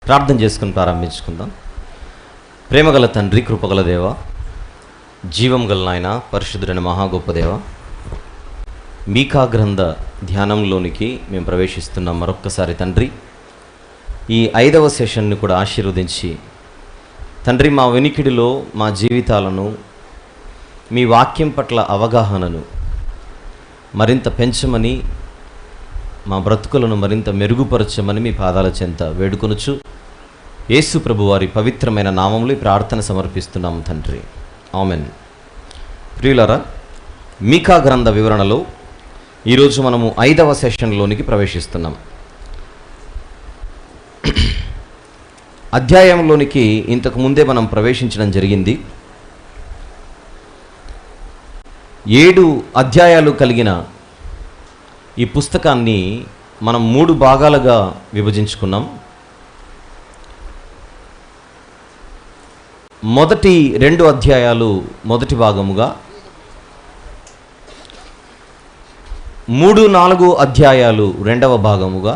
ప్రార్థన చేసుకుని ప్రారంభించుకుందాం. ప్రేమగల తండ్రి, కృపగల దేవ, జీవం గల నాయన, పరిశుద్ధుడైన మహా గొప్ప దేవ, మీకా గ్రంథ ధ్యానంలోనికి మేము ప్రవేశిస్తున్నాం. మరొక్కసారి తండ్రి, ఈ 5వ సెషన్ని కూడా ఆశీర్వదించి తండ్రి, మా వెనికిడిలో మా జీవితాలను, మీ వాక్యం పట్ల అవగాహనను మరింత పెంచమని, మా బ్రతుకులను మరింత మెరుగుపరచమని మీ పాదాల చెంత వేడుకొనుచు యేసు ప్రభు వారి పవిత్రమైన నామములో ఈ ప్రార్థన సమర్పిస్తున్నాము తండ్రి, ఆమెన్. ప్రియులారా, మీకా గ్రంథ వివరణలో ఈరోజు మనము 5వ సెషన్లోనికి ప్రవేశిస్తున్నాం. అధ్యాయంలోనికి ఇంతకు ముందే మనం ప్రవేశించడం జరిగింది. 7 అధ్యాయాలు కలిగిన ఈ పుస్తకాన్ని మనం 3 భాగాలుగా విభజించుకున్నాం. మొదటి 2 అధ్యాయాలు మొదటి భాగముగా, 3-4 అధ్యాయాలు రెండవ భాగముగా,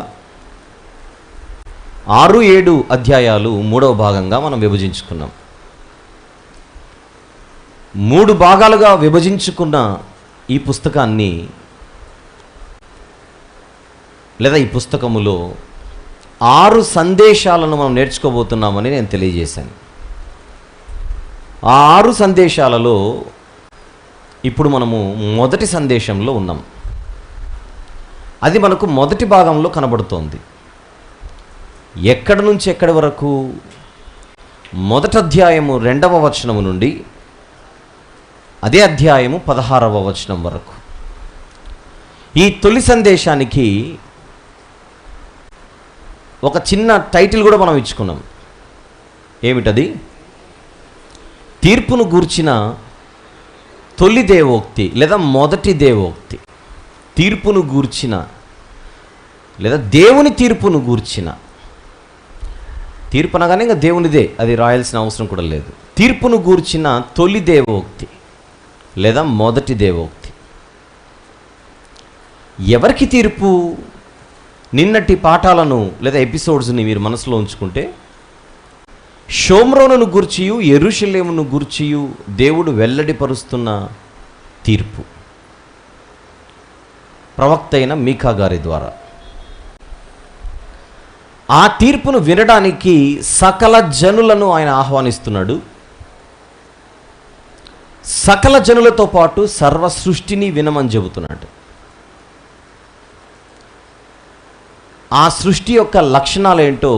6-7 అధ్యాయాలు మూడవ భాగంగా మనం విభజించుకున్నాం. 3 భాగాలుగా విభజించుకున్న ఈ పుస్తకాన్ని లేదా ఈ పుస్తకములో 6 సందేశాలను మనం నేర్చుకోబోతున్నామని నేను తెలియజేశాను. ఆ 6 సందేశాలలో ఇప్పుడు మనము మొదటి సందేశంలో ఉన్నాం. అది మనకు మొదటి భాగంలో కనబడుతోంది. ఎక్కడి నుంచి ఎక్కడి వరకు? మొదటి అధ్యాయము 2వ వచనము నుండి అదే అధ్యాయము 16వ వచనం వరకు. ఈ తొలి సందేశానికి ఒక చిన్న టైటిల్ కూడా మనం ఇచ్చుకున్నాం. ఏమిటది? తీర్పును గూర్చిన తొలి దేవోక్తి లేదా మొదటి దేవోక్తి. తీర్పును గూర్చిన లేదా దేవుని తీర్పును గూర్చిన. తీర్పు అనగానే ఇంకా దేవునిదే, అది రాయాల్సిన అవసరం కూడా లేదు. తీర్పును గూర్చిన తొలి దేవోక్తి లేదా మొదటి దేవోక్తి. ఎవరికి తీర్పు? నిన్నటి పాఠాలను లేదా ఎపిసోడ్స్ని మీరు మనసులో ఉంచుకుంటే, షోమ్రోనును గూర్చియు యెరూషలేమును గూర్చియు దేవుడు వెల్లడిపరుస్తున్న తీర్పు ప్రవక్త అయిన మీకా గారి ద్వారా. ఆ తీర్పును వినడానికి సకల జనులను ఆయన ఆహ్వానిస్తున్నాడు. సకల జనులతో పాటు సర్వ సృష్టిని వినమని చెబుతున్నాడు. ఆ సృష్టి యొక్క లక్షణాలు ఏంటో,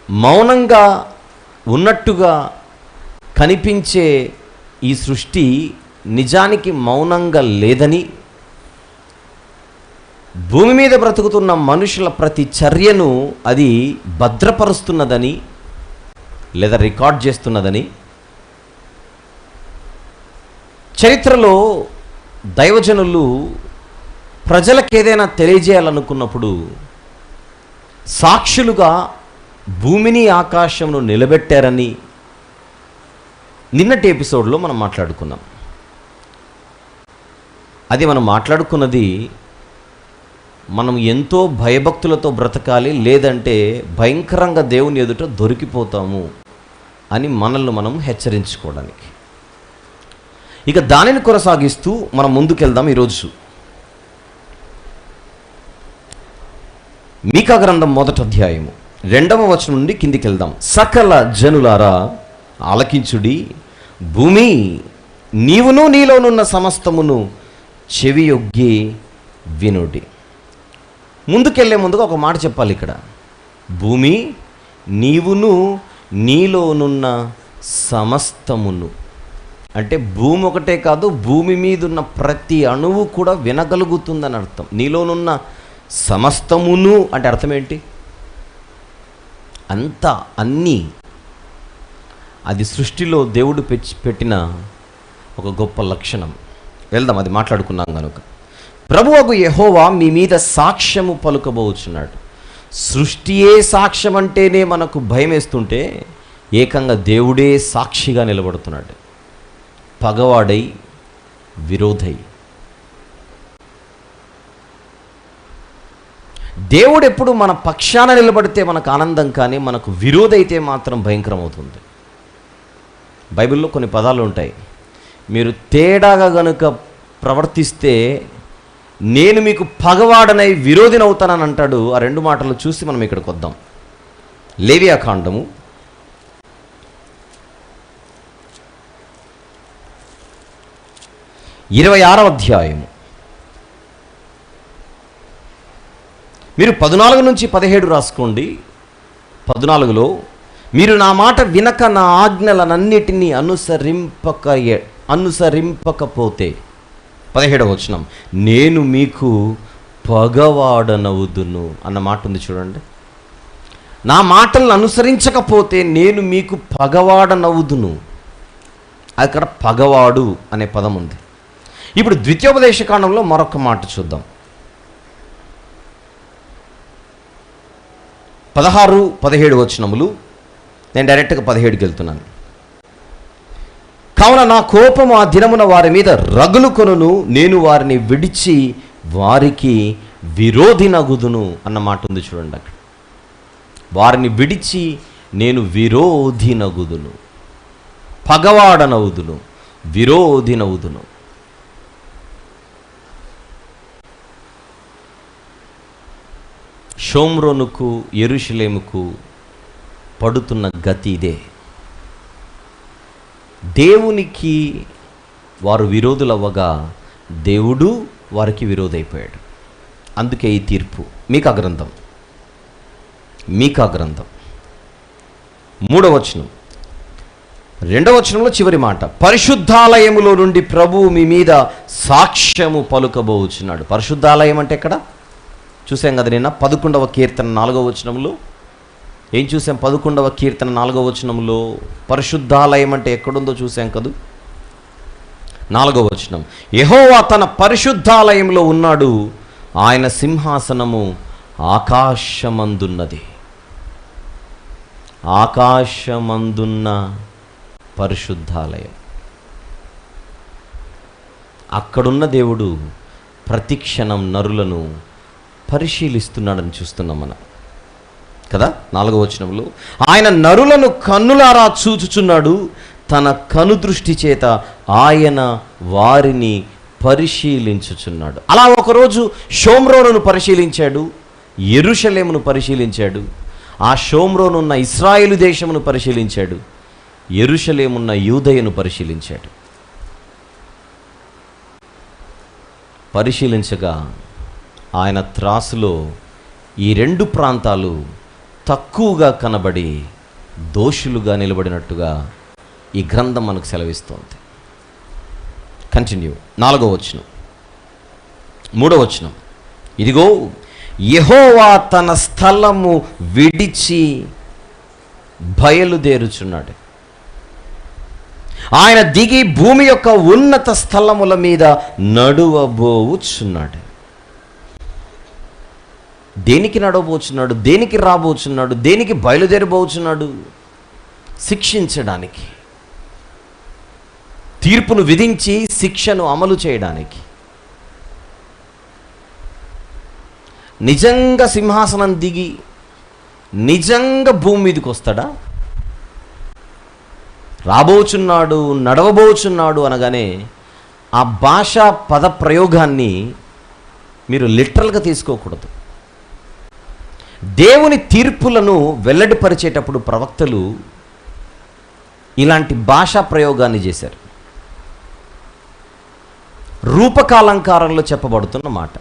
మౌనంగా ఉన్నట్టుగా కనిపించే ఈ సృష్టి నిజానికి మౌనంగా లేదని, భూమి మీద బ్రతుకుతున్న మనుషుల ప్రతి చర్యను అది భద్రపరుస్తున్నదని లేదా రికార్డ్ చేస్తున్నదని, చరిత్రలో దైవజనులు ప్రజలకు ఏదైనా తెలియజేయాలనుకున్నప్పుడు సాక్షులుగా భూమిని ఆకాశమును నిలబెట్టారని నిన్నటి ఎపిసోడ్లో మనం మాట్లాడుకున్నాం. అది మనం మాట్లాడుకున్నది, మనం ఎంతో భయభక్తులతో బ్రతకాలి, లేదంటే భయంకరంగా దేవుని ఎదుట దొరికిపోతాము అని మనల్ని మనం హెచ్చరించుకోవడానికి. ఇక దానిని కొనసాగిస్తూ మనం ముందుకెళ్దాం. ఈరోజు మీకా గ్రంథం మొదటి అధ్యాయము 2వ వచనం నుండి కిందికి వెళ్దాం. సకల జనులారా ఆలకించుడి, భూమి నీవును నీలోనున్న సమస్తమును చెవియొగ్గి వినుడి. ముందుకెళ్లే ముందుగా ఒక మాట చెప్పాలి ఇక్కడ. భూమి నీవును నీలోనున్న సమస్తమును అంటే భూమి ఒకటే కాదు, భూమి మీద ఉన్న ప్రతి అణువు కూడా వినగలుగుతుందని అర్థం. నీలోనున్న సమస్తమును అంటే అర్థం ఏంటి? అంతా, అన్నీ. అది సృష్టిలో దేవుడు పెట్టిన ఒక గొప్ప లక్షణం. వెళ్దాం, అది మాట్లాడుకున్నాం కనుక. ప్రభువగు యెహోవా మీ మీద సాక్ష్యము పలుకబోచున్నాడు. సృష్టియే సాక్ష్యం అంటేనే మనకు భయం వేస్తుంటే, ఏకంగా దేవుడే సాక్షిగా నిలబడుతున్నాడు. పగవాడై, విరోధై. దేవుడు ఎప్పుడు మన పక్షాన నిలబడితే మనకు ఆనందం, కానీ మనకు విరోధైతే మాత్రం భయంకరమవుతుంది. బైబిల్లో కొన్ని పదాలు ఉంటాయి. మీరు తేడాగా గనుక ప్రవర్తిస్తే నేను మీకు పగవాడనై విరోధిని అవుతానని అంటాడు. ఆ రెండు మాటలు చూసి మనం ఇక్కడికి వద్దాం. లేవియాకాండము 26వ అధ్యాయము. మీరు 14 నుంచి 17 రాసుకోండి. 14లో, మీరు నా మాట వినక నా ఆజ్ఞలనన్నిటినీ అనుసరింపకపోతే, 17వ వచనం, నేను మీకు పగవాడనవుదును అన్న మాట ఉంది చూడండి. నా మాటలను అనుసరించకపోతే నేను మీకు పగవాడనవుదును. అక్కడ పగవాడు అనే పదం ఉంది. ఇప్పుడు ద్వితీయోపదేశకాండంలో మరొక మాట చూద్దాం. 16, 17 వచనములు. నేను డైరెక్ట్గా 17కి వెళ్తున్నాను. కావున నా కోపము ఆ దినమున వారి మీద రగులు కొనును, నేను వారిని విడిచి వారికి విరోధినగుదును అన్న మాట ఉంది చూడండి. అక్కడ వారిని విడిచి నేను విరోధినగుదును, పగవాడనవుదును, విరోధినవుదును. షోమ్రోనుకు యెరూషలేముకు పడుతున్న గతి ఇదే. దేవునికి వారు విరోధులవ్వగా దేవుడు వారికి విరోధైపోయాడు. అందుకే ఈ తీర్పు. మీకా గ్రంథం 3వ వచనం, 2వ వచనంలో చివరి మాట, పరిశుద్ధాలయములో నుండి ప్రభువు మీ మీద సాక్ష్యము పలుకబోచున్నాడు. పరిశుద్ధాలయం అంటే ఎక్కడ చూసాం కదా నిన్న 11వ కీర్తన 4వ వచనంలో. ఏం చూసాం? 11వ కీర్తన 4వ వచనంలో పరిశుద్ధాలయం అంటే ఎక్కడుందో చూసాం కదూ. 4వ వచనం, యెహోవా తన పరిశుద్ధాలయంలో ఉన్నాడు, ఆయన సింహాసనము ఆకాశమందున్నది. ఆకాశమందున్న పరిశుద్ధాలయం. అక్కడున్న దేవుడు ప్రతిక్షణం నరులను పరిశీలిస్తున్నాడని చూస్తున్నాం మనం కదా. 4వ వచనంలో, ఆయన నరులను కన్నులారా చూచుచున్నాడు, తన కనుదృష్టి చేత ఆయన వారిని పరిశీలించుచున్నాడు. అలా ఒకరోజు షోమ్రోనును పరిశీలించాడు, యెరూషలేమును పరిశీలించాడు, ఆ షోమ్రోనున్న ఇశ్రాయేలు దేశమును పరిశీలించాడు, యెరూషలేమున్న యూదయను పరిశీలించాడు. పరిశీలించగా ఆయన త్రాసులో ఈ రెండు ప్రాంతాలు తక్కువగా కనబడి దోషులుగా నిలబడినట్టుగా ఈ గ్రంథం మనకు సెలవిస్తోంది. కంటిన్యూ. 4వ వచనం, 3వ వచనం, ఇదిగో యెహోవా తన స్థలము విడిచి బయలుదేరుచున్నాడు, ఆయన దిగి భూమి యొక్క ఉన్నత స్థలముల మీద నడువబోచున్నాడు. దేనికి నడవబోచున్నాడు? దేనికి రాబోచున్నాడు? దేనికి బయలుదేరబోచున్నాడు? శిక్షించడానికి, తీర్పును విధించి శిక్షను అమలు చేయడానికి. నిజంగా సింహాసనం దిగి నిజంగా భూమి మీదకి వస్తాడా? రాబోచున్నాడు, నడవబోచున్నాడు అనగానే ఆ భాషా పద ప్రయోగాన్ని మీరు లిటరల్గా తీసుకోకూడదు. దేవుని తీర్పులను వెల్లడిపరిచేటప్పుడు ప్రవక్తలు ఇలాంటి భాషా ప్రయోగాన్ని చేశారు. రూపకాలంకారంలో చెప్పబడుతున్న మాట.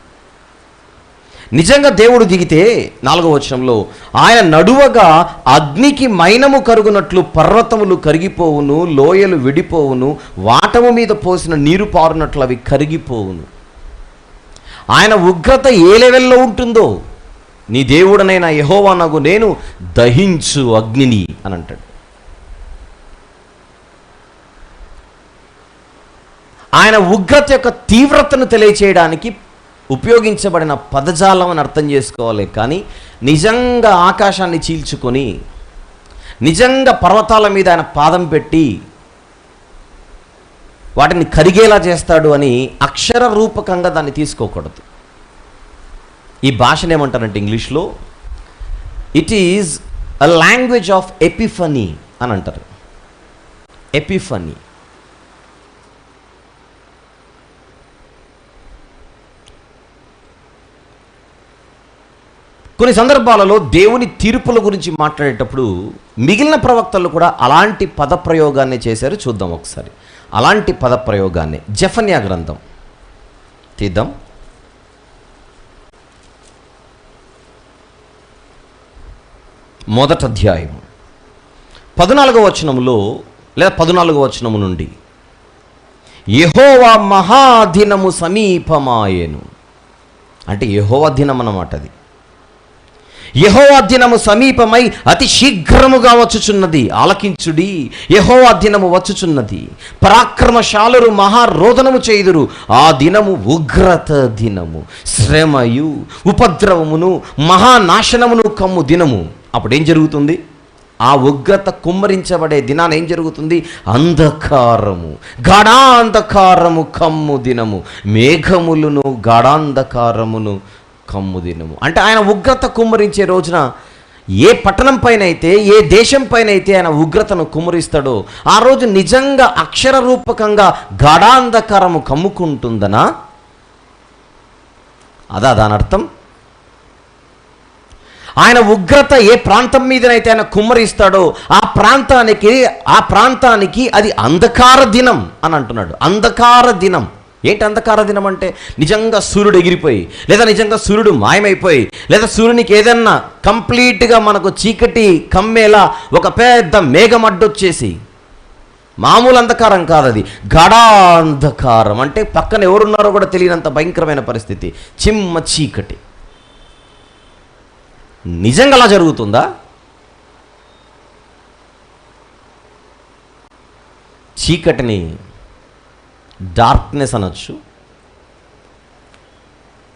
నిజంగా దేవుడు దిగితే 4వ వచనంలో, ఆయన నడువగా అగ్నికి మైనము కరుగునట్లు పర్వతములు కరిగిపోవును, లోయలు విడిపోవును, వాటము మీద పోసిన నీరు పారునట్లు అవి కరిగిపోవును. ఆయన ఉగ్రత ఏ లెవెల్లో ఉంటుందో నీ దేవుడనైన యెహోవా నగు నేను దహించు అగ్నిని అని అంటాడు. ఆయన ఉగ్రత యొక్క తీవ్రతను తెలియచేయడానికి ఉపయోగించబడిన పదజాలం అని అర్థం చేసుకోవాలి. కానీ నిజంగా ఆకాశాన్ని చీల్చుకొని నిజంగా పర్వతాల మీద ఆయన పాదం పెట్టి వాటిని కరిగేలా చేస్తాడు అని అక్షర రూపకంగా దాన్ని తీసుకోకూడదు. ఈ భాషను ఏమంటారంటే ఇంగ్లీష్లో it is a language of Epiphany అని అంటారు. ఎపిఫనీ. కొన్ని సందర్భాలలో దేవుని తీర్పుల గురించి మాట్లాడేటప్పుడు మిగిలిన ప్రవక్తలు కూడా అలాంటి పదప్రయోగాన్ని చేశారు. చూద్దాం ఒకసారి అలాంటి పదప్రయోగాన్ని. జెఫన్యా గ్రంథం తీద్దాం. మొదటి అధ్యాయం 14వ వచనములో లేదా 14వ వచనము నుండి యెహోవా మహాదినము సమీపమాయెను. అంటే యెహోవా దినం అన్నమాట. అది యెహోవా దినము సమీపమై అతి శీఘ్రముగా వచ్చుచున్నది. ఆలకించుడి, యెహోవా దినము వచ్చుచున్నది. పరాక్రమశాలురు మహారోదనము చేయుదురు. ఆ దినము ఉగ్రత దినము, శ్రమయు ఉపద్రవమును మహానాశనమును కమ్ము దినము. అప్పుడేం జరుగుతుంది? ఆ ఉగ్రత కుమ్మరించబడే దినాన్ని ఏం జరుగుతుంది? అంధకారము, గాఢాంధకారము కమ్ము దినము, మేఘములను గాఢాంధకారమును కమ్ము దినము. అంటే ఆయన ఉగ్రత కుమ్మరించే రోజున ఏ పట్టణం పైన అయితే, ఏ దేశం పైన అయితే ఆయన ఉగ్రతను కుమ్మరిస్తాడో ఆ రోజు నిజంగా అక్షర రూపకంగా గాఢాంధకారము కమ్ముకుంటుందనా? అదా దాని అర్థం? ఆయన ఉగ్రత ఏ ప్రాంతం మీదనైతే ఆయన కుమ్మరిస్తాడో ఆ ప్రాంతానికి అది అంధకార దినం అని అంటున్నాడు. అంధకార దినం. ఏంటి అంధకార దినం అంటే? నిజంగా సూర్యుడు ఎగిరిపోయి, లేదా నిజంగా సూర్యుడు మాయమైపోయి, లేదా సూర్యునికి ఏదన్నా కంప్లీట్గా మనకు చీకటి కమ్మేలా ఒక పెద్ద మేఘం అడ్డొచ్చేసి, మామూలు అంధకారం కాదు అది, గాఢాంధకారం. అంటే పక్కన ఎవరున్నారో కూడా తెలియనంత భయంకరమైన పరిస్థితి, చిమ్మ చీకటి. నిజంగా అలా జరుగుతుందా? చీకటిని డార్క్నెస్ అనొచ్చు.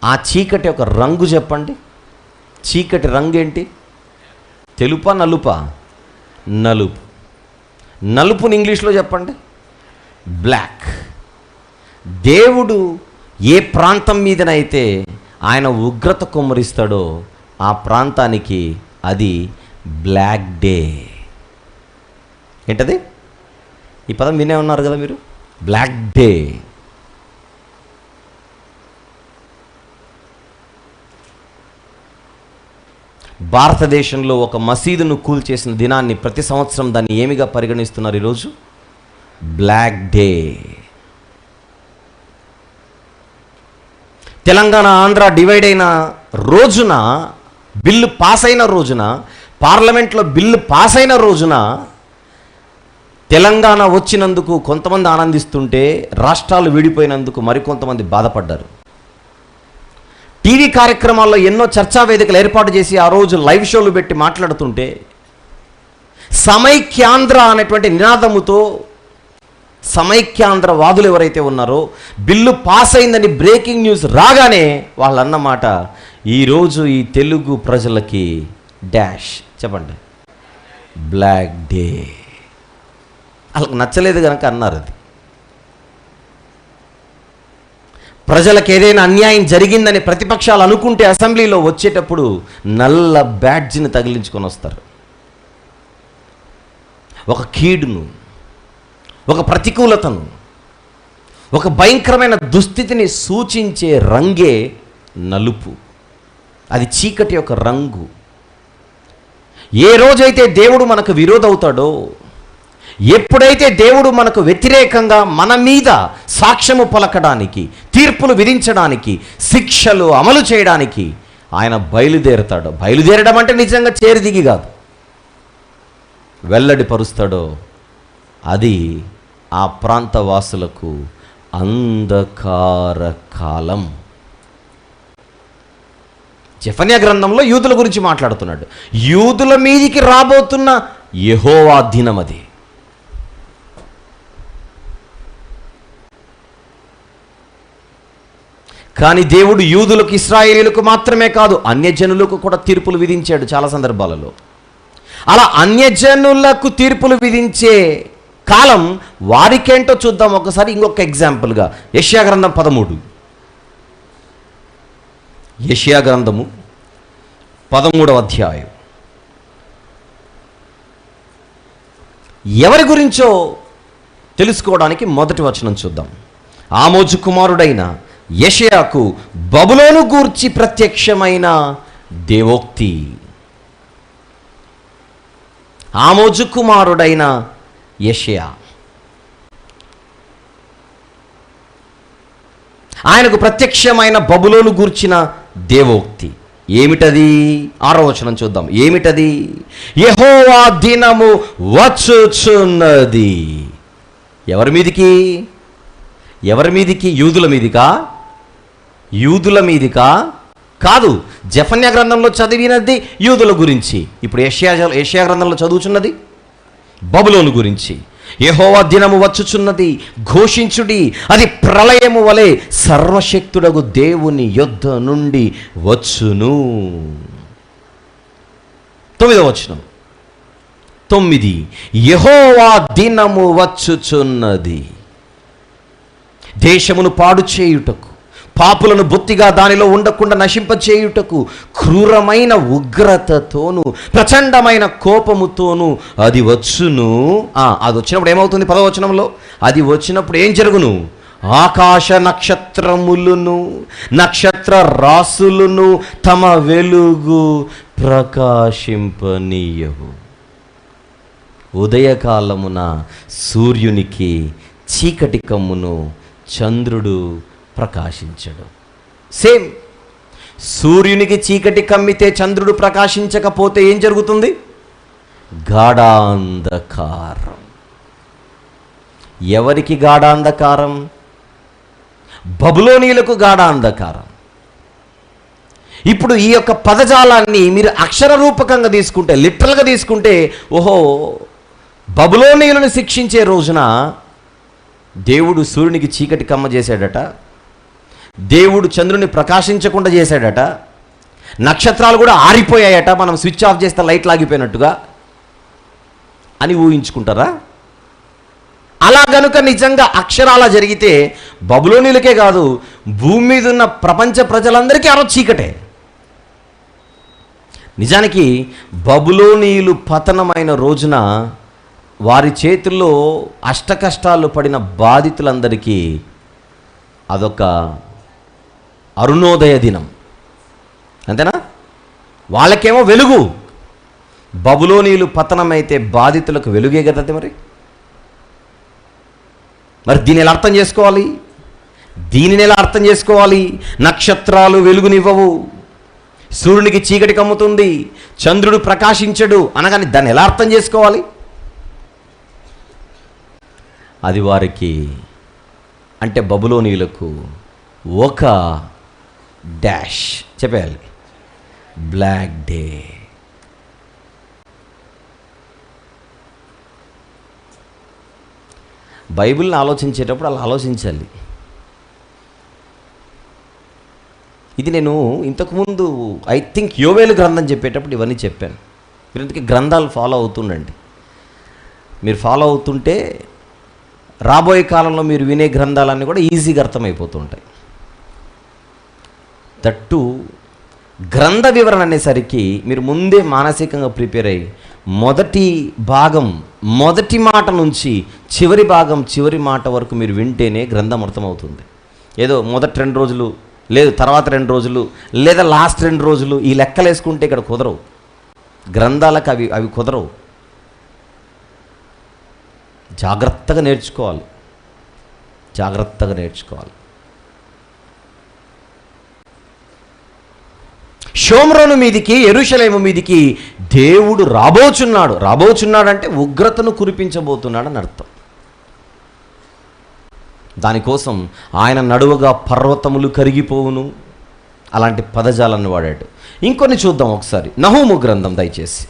ఆ చీకటి ఒక రంగు చెప్పండి. చీకటి రంగు ఏంటి? తెలుపా నలుపా? నలుపు. నలుపుని ఇంగ్లీష్లో చెప్పండి, బ్లాక్. దేవుడు ఏ ప్రాంతం మీదనైతే ఆయన ఉగ్రత కుమ్మరిస్తాడో ఆ ప్రాంతానికి అది బ్లాక్ డే. ఏంటది? ఈ పదం వినే ఉన్నారు కదా మీరు, బ్లాక్ డే. భారతదేశంలో ఒక మసీదును కూల్చేసిన దినాన్ని ప్రతి సంవత్సరం దాన్ని ఏమిగా పరిగణిస్తున్నారు ఈరోజు? Black day. Telangana Andhra divide అయిన రోజున, బిల్లు పాస్ అయిన రోజున, పార్లమెంట్లో బిల్లు పాస్ అయిన రోజున తెలంగాణ వచ్చినందుకు కొంతమంది ఆనందిస్తుంటే రాష్ట్రాలు విడిపోయినందుకు మరికొంతమంది బాధపడ్డారు. టీవీ కార్యక్రమాల్లో ఎన్నో చర్చా వేదికలు ఏర్పాటు చేసి ఆ రోజు లైవ్ షోలు పెట్టి మాట్లాడుతుంటే సమైక్యాంధ్ర అనేటువంటి నినాదముతో సమైక్యాంధ్ర వాదులు ఎవరైతే ఉన్నారో బిల్లు పాస్ అయిందని బ్రేకింగ్ న్యూస్ రాగానే వాళ్ళు అన్నమాట, ఈరోజు ఈ తెలుగు ప్రజలకి డాష్ చెప్పండి, బ్లాక్ డే. వాళ్ళకి నచ్చలేదు కనుక అన్నారు. అది ప్రజలకు ఏదైనా అన్యాయం జరిగిందని ప్రతిపక్షాలు అనుకుంటే అసెంబ్లీలో వచ్చేటప్పుడు నల్ల బ్యాడ్జ్ని తగిలించుకొని వస్తారు. ఒక కీడును, ఒక ప్రతికూలతను, ఒక భయంకరమైన దుస్థితిని సూచించే రంగే నలుపు. అది చీకటి యొక్క రంగు. ఏ రోజైతే దేవుడు మనకు విరోధవుతాడో, ఎప్పుడైతే దేవుడు మనకు వ్యతిరేకంగా మన మీద సాక్ష్యము పలకడానికి, తీర్పులు విధించడానికి, శిక్షలు అమలు చేయడానికి ఆయన బయలుదేరతాడో, బయలుదేరడం అంటే నిజంగా చేరిదిగి కాదు, వెల్లడిపరుస్తాడో, అది ఆ ప్రాంత వాసులకు అంధకార కాలం. జెఫన్యా గ్రంథంలో యూదుల గురించి మాట్లాడుతున్నాడు. యూదుల మీదికి రాబోతున్న యెహోవా దినం అది. కానీ దేవుడు యూదులకు, ఇశ్రాయేలీయులకు మాత్రమే కాదు అన్యజనులకు కూడా తీర్పులు విధించాడు చాలా సందర్భాలలో. అలా అన్యజనులకు తీర్పులు విధించే కాలం వారికేంటో చూద్దాం ఒకసారి. ఇంకొక ఎగ్జాంపుల్గా యెషయా గ్రంథం 13. యెషయా గ్రంథము 13వ అధ్యాయం. ఎవరి గురించో తెలుసుకోవడానికి మొదటి వచనం చూద్దాం. ఆమోజు కుమారుడైన యెషయాకు బబులోను గూర్చి ప్రత్యక్షమైన దేవోక్తి. ఆమోజు కుమారుడైన యెషయా, ఆయనకు ప్రత్యక్షమైన బబులోను గూర్చిన దేవోక్తి ఏమిటది? 6వ వచనం చూద్దాం. ఏమిటది? యెహోవా దినము వచ్చుచున్నది. ఎవరి మీదికి? ఎవరి మీదికి? యూదుల మీదికా? యూదుల మీదికా? కాదు. జెఫన్యా గ్రంథంలో చదివినది యూదుల గురించి. ఇప్పుడు యెషయా గ్రంథంలో చదువుచున్నది బబులోను గురించి. యెహోవా దినము వచ్చుచున్నది, ఘోషించుడి, అది ప్రళయము వలె సర్వశక్తుడగు దేవుని యొద్ద నుండి వచ్చును. 9వ వచనం. 9 యెహోవా దినము వచ్చుచున్నది, దేశమును పాడు చేయుటకు, పాపులను బొత్తిగా దానిలో ఉండకుండా నశింపచేయుటకు, క్రూరమైన ఉగ్రతతోను ప్రచండమైన కోపముతోను అది వచ్చును. అది వచ్చినప్పుడు ఏమవుతుంది? 10వ వచనంలో అది వచ్చినప్పుడు ఏం జరుగును? ఆకాశ నక్షత్రములను నక్షత్ర రాసులను తమ వెలుగు ప్రకాశింపనీయవు. ఉదయకాలమున సూర్యునికి చీకటి కమ్మును, చంద్రుడు ప్రకాశించడు. సేమ్, సూర్యునికి చీకటి కమ్మితే చంద్రుడు ప్రకాశించకపోతే ఏం జరుగుతుంది? గాఢాంధకారం. ఎవరికి గాఢాంధకారం? బబులోనీయులకు గాఢాంధకారం. ఇప్పుడు ఈ యొక్క పదజాలాన్ని మీరు అక్షర రూపకంగా తీసుకుంటే, లిటరల్గా తీసుకుంటే, ఓహో, బబులోనీయులను శిక్షించే రోజున దేవుడు సూర్యునికి చీకటి కమ్మ చేశాడట, దేవుడు చంద్రుని ప్రకాశించకుండా చేశాడట, నక్షత్రాలు కూడా ఆరిపోయాయట, మనం స్విచ్ ఆఫ్ చేస్తే లైట్ లాగిపోయినట్టుగా అని ఊహించుకుంటారా? అలా గనుక నిజంగా అక్షరాలా జరిగితే బబులోనీలకే కాదు, భూమి మీద ఉన్న ప్రపంచ ప్రజలందరికీ ఆ రోజు చీకటే. నిజానికి బబులోనీయులు పతనమైన రోజున వారి చేతుల్లో అష్టకష్టాలు పడిన బాధితులందరికీ అదొక అరుణోదయ దినం. అంతేనా? వాళ్ళకేమో వెలుగు. బబులోనీయులు పతనమైతే బాధితులకు వెలుగే కదా. మరి దీన్ని ఎలా అర్థం చేసుకోవాలి? దీనిని ఎలా అర్థం చేసుకోవాలి? నక్షత్రాలు వెలుగునివ్వవు, సూర్యునికి చీకటి కమ్ముతుంది, చంద్రుడు ప్రకాశించడు అనగానే దాన్ని ఎలా అర్థం చేసుకోవాలి? అది వారికి అంటే బబులోనీయులకు ఒక డాష్ చెప్పేయాలి, బ్లాక్ డే. బైబిల్ని ఆలోచించేటప్పుడు అలా ఆలోచించాలి. ఇది నేను ఇంతకుముందు ఐ థింక్ యోవేలు గ్రంథం చెప్పేటప్పుడు ఇవన్నీ చెప్పాను. మీరు ఇంతకీ గ్రంథాలు ఫాలో అవుతుండండి. మీరు ఫాలో అవుతుంటే రాబోయే కాలంలో మీరు వినే గ్రంథాలన్నీ కూడా ఈజీగా అర్థమైపోతుంటాయి. దట్టు గ్రంథ వివరణ అనేసరికి మీరు ముందే మానసికంగా ప్రిపేర్ అయ్యి మొదటి భాగం మొదటి మాట నుంచి చివరి భాగం చివరి మాట వరకు మీరు వింటేనే గ్రంథం అర్థమవుతుంది. ఏదో మొదటి 2 రోజులు లేదు, తర్వాత 2 రోజులు లేదా లాస్ట్ 2 రోజులు ఈ లెక్కలు వేసుకుంటే ఇక్కడ కుదరవు. గ్రంథాలకు అవి కుదరవు. జాగ్రత్తగా నేర్చుకోవాలి, జాగ్రత్తగా నేర్చుకోవాలి. షోమ్రోను మీదికి, యెరూషలేము మీదికి దేవుడు రాబోచున్నాడు. రాబోచున్నాడంటే ఉగ్రతను కురిపించబోతున్నాడని అర్థం. దానికోసం ఆయన నడువగా పర్వతములు కరిగిపోవును, అలాంటి పదజాలాన్ని వాడాడు. ఇంకొన్ని చూద్దాం ఒకసారి. నహూము గ్రంథం దయచేసి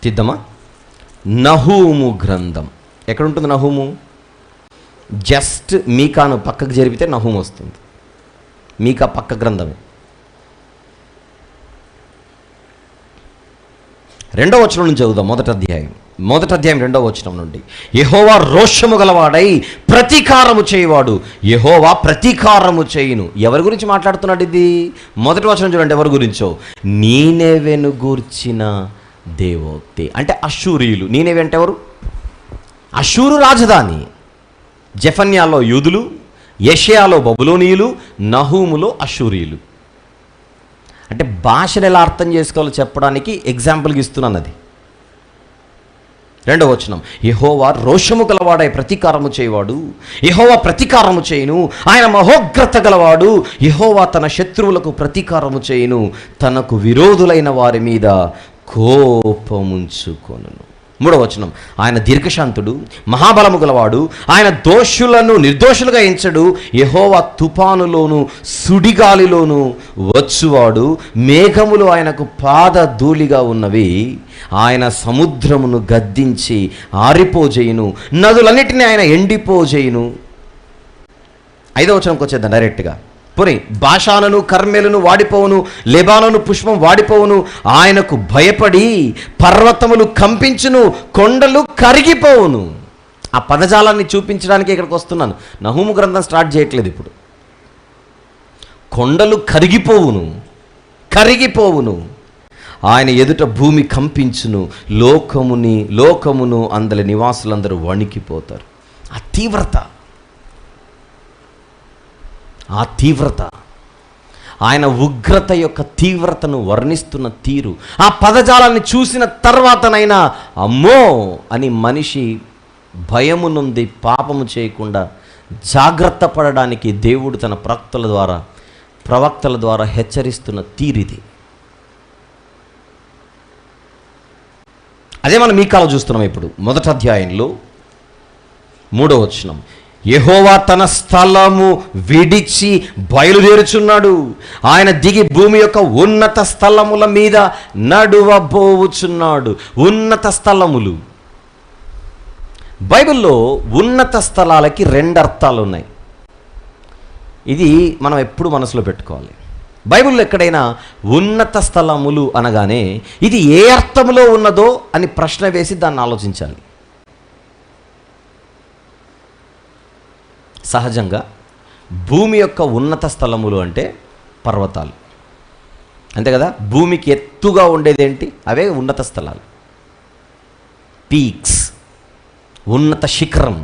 తీద్దామా? నహూము గ్రంథం ఎక్కడుంటుంది? నహూము జస్ట్ మీకాను పక్కకు జరిపితే నహూము వస్తుంది. మీకా పక్క గ్రంథమే. 2వ వచనం నుంచి చదువుదాం. మొదటి అధ్యాయం 2వ వచనం నుండి. యెహోవా రోషము గలవాడై ప్రతీకారము చేయవాడు, యెహోవా ప్రతీకారము చేయును. ఎవరి గురించి మాట్లాడుతున్నాడు ఇది? మొదటి వచనం చూడండి, ఎవరి గురించో. నీనెవెను గూర్చిన దేవోక్తి. అంటే అష్షూరీయులు. నీనెవె అంటే ఎవరు? అష్షూరు రాజధాని. జెఫన్యాలో యూదులు, యెషయాలో బబులోనీయులు, నహూములో అష్షూరీయులు. అంటే భాషను ఎలా అర్థం చేసుకోవాలో చెప్పడానికి ఎగ్జాంపుల్గా ఇస్తున్నాను అది. 2వ వచనం. యెహోవా రోషము గలవాడై ప్రతీకారము చేయవాడు, యెహోవా ప్రతీకారము చేయును. ఆయన మహోగ్రత గలవాడు, యెహోవా తన శత్రువులకు ప్రతీకారము చేయును, తనకు విరోధులైన వారి మీద కోపముంచుకొనును. 3వ వచనం. ఆయన దీర్ఘశాంతుడు, మహాబలము గలవాడు, ఆయన దోషులను నిర్దోషులుగా ఎంచడు. యెహోవా తుఫానులోను సుడిగాలిలోను వచ్చువాడు, మేఘములు ఆయనకు పాదధూళిగా ఉన్నవి. ఆయన సముద్రమును గద్దించి ఆరిపోజేయును, నదులన్నిటినీ ఆయన ఎండిపోజేయును. 5వ వచనంకి వచ్చేద్దాం డైరెక్ట్గా. పోనీ బాషానును కర్మెలును వాడిపోవును, లెబానోను పుష్పం వాడిపోవును. ఆయనకు భయపడి పర్వతములు కంపించును, కొండలు కరిగిపోవును. ఆ పదజాలాన్ని చూపించడానికి ఇక్కడికి వస్తున్నాను. నహూము గ్రంథం స్టార్ట్ చేయట్లేదు ఇప్పుడు. కొండలు కరిగిపోవును. ఆయన ఎదుట భూమి కంపించును, లోకమును అందరి నివాసులందరూ వణికిపోతారు. ఆ తీవ్రత, ఆయన ఉగ్రత యొక్క తీవ్రతను వర్ణిస్తున్న తీరు, ఆ పదజాలాన్ని చూసిన తర్వాతనైనా అమ్మో అని మనిషి భయము నుండి పాపము చేయకుండా జాగ్రత్త పడడానికి దేవుడు తన ప్రవక్తల ద్వారా హెచ్చరిస్తున్న తీరిది. అదే మనం మీకాలో చూస్తున్నాం ఇప్పుడు. మొదటి అధ్యాయంలో 3వ వచనం. యెహోవా తన స్థలము విడిచి బయలుదేరుచున్నాడు, ఆయన దిగి భూమి యొక్క ఉన్నత స్థలముల మీద నడువబోవుచున్నాడు. ఉన్నత స్థలములు. బైబిల్లో ఉన్నత స్థలాలకి 2 అర్థాలు ఉన్నాయి. ఇది మనం ఎప్పుడు మనసులో పెట్టుకోవాలి. బైబిల్లో ఎక్కడైనా ఉన్నత స్థలములు అనగానే ఇది ఏ అర్థంలో ఉన్నదో అని ప్రశ్న వేసి దాన్ని ఆలోచించాలి. సహజంగా భూమి యొక్క ఉన్నత స్థలములు అంటే పర్వతాలు, అంతే కదా. భూమికి ఎత్తుగా ఉండేదేంటి? అవే ఉన్నత స్థలాలు. పీక్స్, ఉన్నత శిఖరం.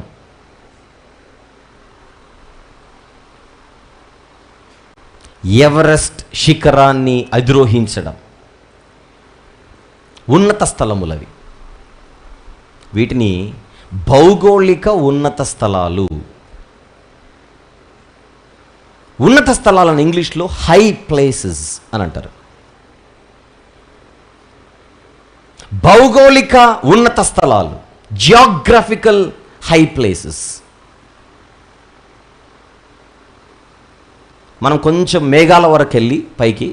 ఎవరెస్ట్ శిఖరాన్ని అధిరోహించడం ఉన్నత స్థలములవి. వీటిని భౌగోళిక ఉన్నత స్థలాలు. ఉన్నత స్థలాలను ఇంగ్లీష్లో హై ప్లేసెస్ అని అంటారు. భౌగోళిక ఉన్నత స్థలాలు, జియోగ్రఫికల్ హై ప్లేసెస్. మనం కొంచెం మేఘాల వరకు వెళ్ళి పైకి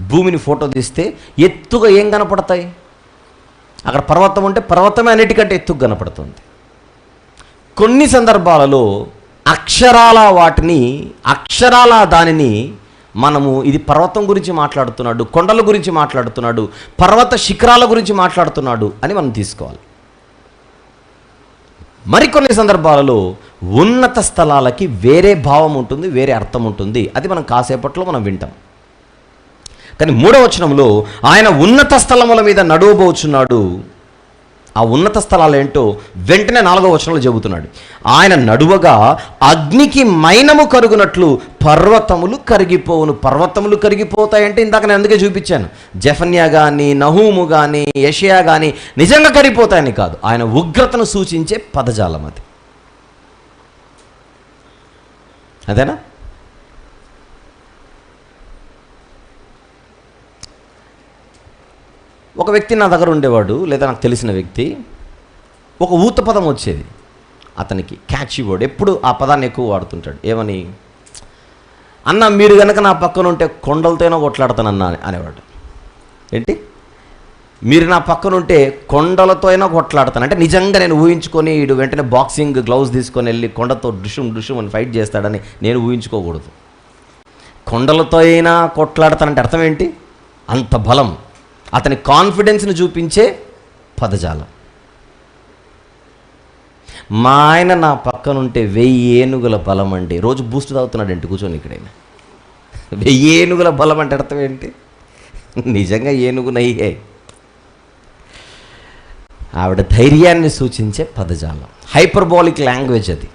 భూమిని ఫోటో తీస్తే ఎత్తుగా ఏం కనపడతాయి? అక్కడ పర్వతం ఉంటే పర్వతమే అన్నిటికంటే ఎత్తుగా కనపడుతుంది. కొన్ని సందర్భాలలో అక్షరాల దానిని మనము ఇది పర్వతం గురించి మాట్లాడుతున్నాడు, కొండల గురించి మాట్లాడుతున్నాడు, పర్వత శిఖరాల గురించి మాట్లాడుతున్నాడు అని మనం తీసుకోవాలి. మరికొన్ని సందర్భాలలో ఉన్నత స్థలాలకి వేరే భావం ఉంటుంది, వేరే అర్థం ఉంటుంది. అది మనం కాసేపట్లో మనం వింటాం. కానీ 3వ వచనంలో ఆయన ఉన్నత స్థలముల మీద నడవబోచున్నాడు. ఆ ఉన్నత స్థలాలు ఏంటో వెంటనే 4వ వచనంలో చెబుతున్నాడు. ఆయన నడువగా అగ్నికి మైనము కరుగునట్లు పర్వతములు కరిగిపోవును. పర్వతములు కరిగిపోతాయంటే ఇందాక నేను అందుకే చూపించాను. జెఫన్యా కానీ, నహూము కానీ, యెషయా కానీ నిజంగా కరిగిపోతాయని కాదు, ఆయన ఉగ్రతను సూచించే పదజాలం అది. అదేనా? ఒక వ్యక్తి నా దగ్గర ఉండేవాడు, లేదా నాకు తెలిసిన వ్యక్తి. ఒక ఊత పదం వచ్చేది అతనికి, క్యాచీ వర్డ్. ఎప్పుడు ఆ పదాన్ని ఎక్కువ వాడుతుంటాడు. ఏమని? అన్న మీరు కనుక నా పక్కన ఉంటే కొండలతోనో కొట్లాడతానన్నా అనేవాడు. ఏంటి? మీరు నా పక్కన ఉంటే కొండలతో అయినా కొట్లాడతాను అంటే నిజంగా నేను ఊహించుకొని వీడు వెంటనే బాక్సింగ్ గ్లౌజ్ తీసుకొని వెళ్ళి కొండతో డుషుం అని ఫైట్ చేస్తాడని నేను ఊహించుకోకూడదు. కొండలతో అయినా కొట్లాడతానంటే అర్థం ఏంటి? అంత బలం, అతని కాన్ఫిడెన్స్ని చూపించే పదజాలం. మా ఆయన నా పక్కనుంటే 1000 ఏనుగుల బలం అండి. రోజు బూస్ట్ తాగుతున్నాడు ఏంటి కూర్చొని ఇక్కడైనా. 1000 ఏనుగుల బలం అంటే అర్థం ఏంటి? నిజంగా ఏనుగునయ్యే. ఆవిడ ధైర్యాన్ని సూచించే పదజాలం, హైపర్బోలిక్ లాంగ్వేజ్ అది.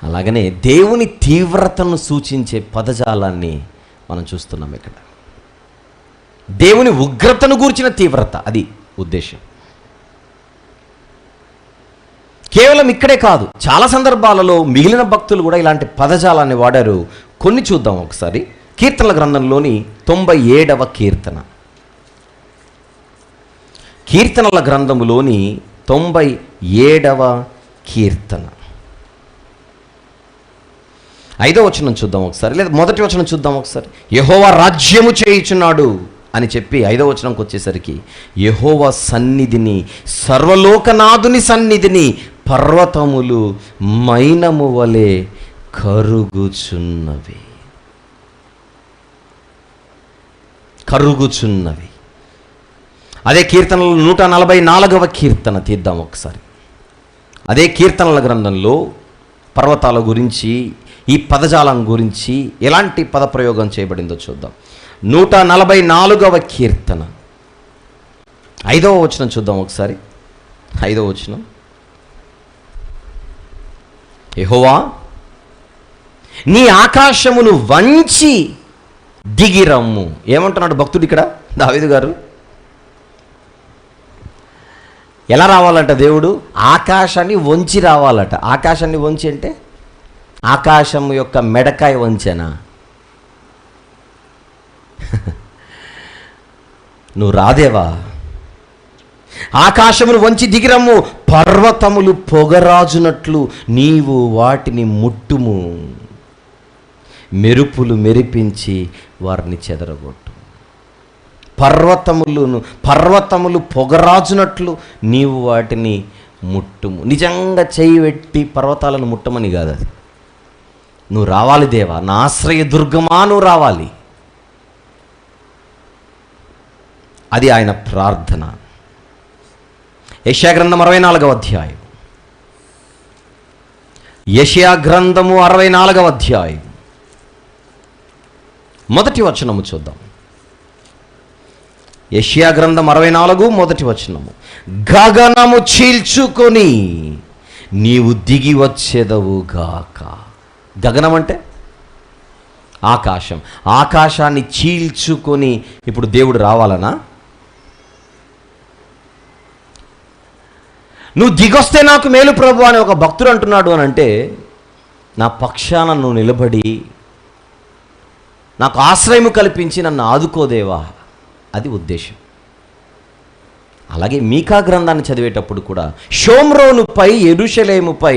అలాగనే దేవుని తీవ్రతను సూచించే పదజాలాన్ని మనం చూస్తున్నాం ఇక్కడ. దేవుని ఉగ్రతను గూర్చిన తీవ్రత, అది ఉద్దేశం. కేవలం ఇక్కడే కాదు, చాలా సందర్భాలలో మిగిలిన భక్తులు కూడా ఇలాంటి పదజాలాన్ని వాడారు. కొన్ని చూద్దాం ఒకసారి. కీర్తనల గ్రంథంలోని 97వ కీర్తన. కీర్తనల గ్రంథములోని 97వ కీర్తన 5వ వచనం చూద్దాం ఒకసారి, లేదా మొదటి వచనం చూద్దాం ఒకసారి. యెహోవా రాజ్యము చేయుచున్నాడు అని చెప్పి 5వ వచనంకి వచ్చేసరికి, యెహోవా సన్నిధిని, సర్వలోకనాథుని సన్నిధిని పర్వతములు మైనము వలె కరుగుచున్నవి. కరుగుచున్నవి. అదే కీర్తనలో 144వ కీర్తన తీద్దాం ఒకసారి. అదే కీర్తనల గ్రంథంలో పర్వతాల గురించి, ఈ పదజాలం గురించి ఎలాంటి పదప్రయోగం చేయబడిందో చూద్దాం. 144వ కీర్తన 5వ వచనం చూద్దాం ఒకసారి. 5వ వచనం, యెహోవా నీ ఆకాశమును వంచి దిగిరమ్ము. ఏమంటున్నాడు భక్తుడు ఇక్కడ, దావీదు గారు? ఎలా రావాలంట దేవుడు? ఆకాశాన్ని వంచి రావాలట. ఆకాశాన్ని వంచి అంటే ఆకాశం యొక్క మెడకాయ వంచెనా? నువ్వు రాదేవా? ఆకాశమును వంచి దిగిరమ్ము, పర్వతములు పొగరాజునట్లు నీవు వాటిని ముట్టుము, మెరుపులు మెరిపించి వారిని చెదరగొట్టు. పర్వతములు పొగరాజునట్లు నీవు వాటిని ముట్టుము. నిజంగా చేయి పెట్టి పర్వతాలను ముట్టమని కాదు అది. నువ్వు రావాలి దేవా, నా ఆశ్రయ దుర్గమా, నువ్వు రావాలి. అది ఆయన ప్రార్థన. యెషయా గ్రంథం 64వ అధ్యాయం. యెషయా గ్రంథము 64వ అధ్యాయం మొదటి వచనము చూద్దాం. యెషయా గ్రంథం 64 మొదటి వచనము. గగనము చీల్చుకొని నీవు దిగి వచ్చేదవు గాక. గగనం అంటే ఆకాశం. ఆకాశాన్ని చీల్చుకొని ఇప్పుడు దేవుడు రావాలనా? నువ్వు దిగొస్తే నాకు మేలు ప్రభు అని ఒక భక్తుడు అంటున్నాడు అని అంటే, నా పక్షాన నువ్వు నిలబడి నాకు ఆశ్రయము కల్పించి నన్ను ఆదుకోదేవా, అది ఉద్దేశం. అలాగే మీకా గ్రంథాన్ని చదివేటప్పుడు కూడా షోమ్రోనుపై, యెరూషలేముపై